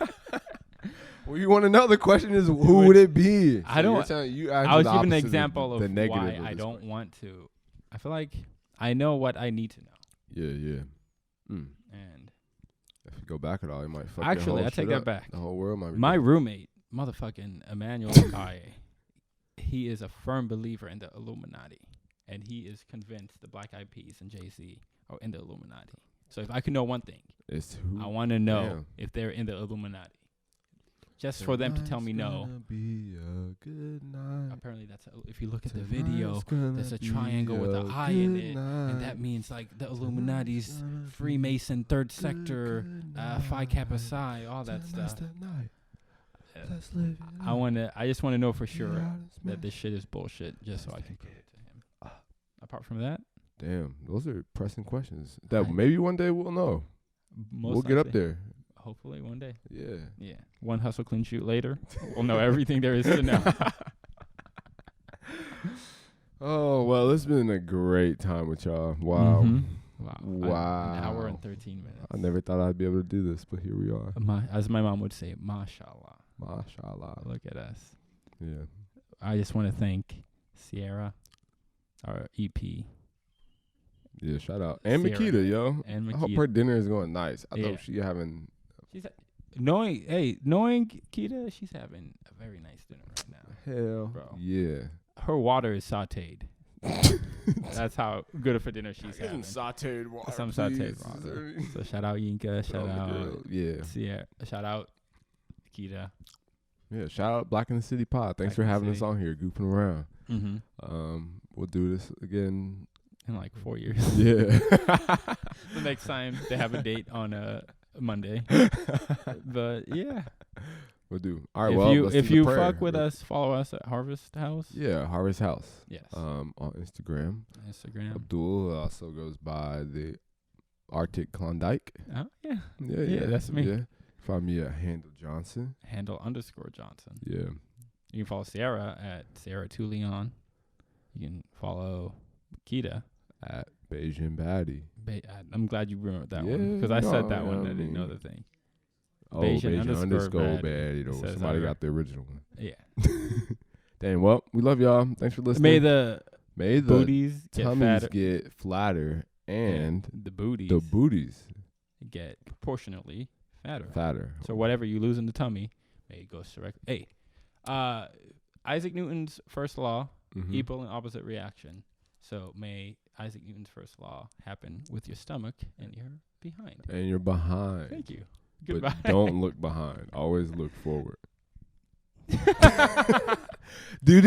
Well, you want to know. The question is, who would it be? I don't. I was giving an example of why I don't want to. I feel like I know what I need to know. Yeah. And If you go back at all, you might fuck actually, your whole I take shit that up. back. The whole world might be My different. roommate, motherfucking Emmanuel guy, he is a firm believer in the Illuminati, and he is convinced the Black Eyed Peas and Jay-Z are in the Illuminati. So if I could know one thing, It's who? I want to know Damn. if they're in the Illuminati. Just for them to tell me no. Be a good night. Apparently, if you look at the video, there's a triangle with an eye in it, and that means like the Illuminati's Freemason, Third Sector, Phi Kappa Psi, all that stuff. I just want to know for sure that this shit is bullshit, just so I can prove it to him. Apart from that, Damn, those are pressing questions that maybe one day we'll know. We'll get up likely, there. hopefully one day. Yeah. One hustle clean shoot later, we'll know everything there is to know. Oh, well, it's been a great time with y'all. Wow. Mhm. Wow. An hour and 13 minutes. I never thought I'd be able to do this, but here we are. As my mom would say, mashallah. Mashallah. Look at us. Yeah. I just want to thank Sierra, our EP, Yeah, shout out. And Sierra. Makeda, yo. and I hope Makeda. her dinner is going nice. I Yeah. hope she having... She's knowing Kita, she's having a very nice dinner right now. Hell Bro. yeah. Her water is sautéed. That's how good of a dinner she's having. Sauteed water. Some sautéed water. So shout out Yinka, shout out Yeah. Sierra, shout out Kita. Yeah, shout out Black in the City Pod. Thanks Black for in the having us City. on here, goofing around. Mm-hmm. We'll do this again. In like 4 years. Yeah. The next time they have a date on a Monday. But yeah. We'll do. All right, well, let's if do the you prayer. fuck with us, follow us at Harvest House. Yeah, Harvest House. Yes. On Instagram. Instagram. Abdul also goes by the Arctic Klondike. Oh yeah. Yeah, that's me. Yeah. Find me at Handle Johnson. _Johnson. Yeah. You can follow Sierra at Sarah2Leon. You can follow Makeda At Beijing Baddie. I'm glad you remembered that one because I said that one. I didn't know the thing. Oh, Beijing Beijing _Baddie. Baddie. Though. Says Somebody over. got the original one. Yeah. Damn, well, we love y'all. Thanks for listening. May the booties get tummies fatter. get flatter and the booties the booties get proportionately fatter. fatter. So whatever you lose in the tummy, may it goes directly. Hey, Isaac Newton's first law, Mhm. equal and opposite reaction. So may Isaac Newton's first law happen with your stomach and your behind. And you're behind. Thank you. But Goodbye. don't look behind. Always look forward. Do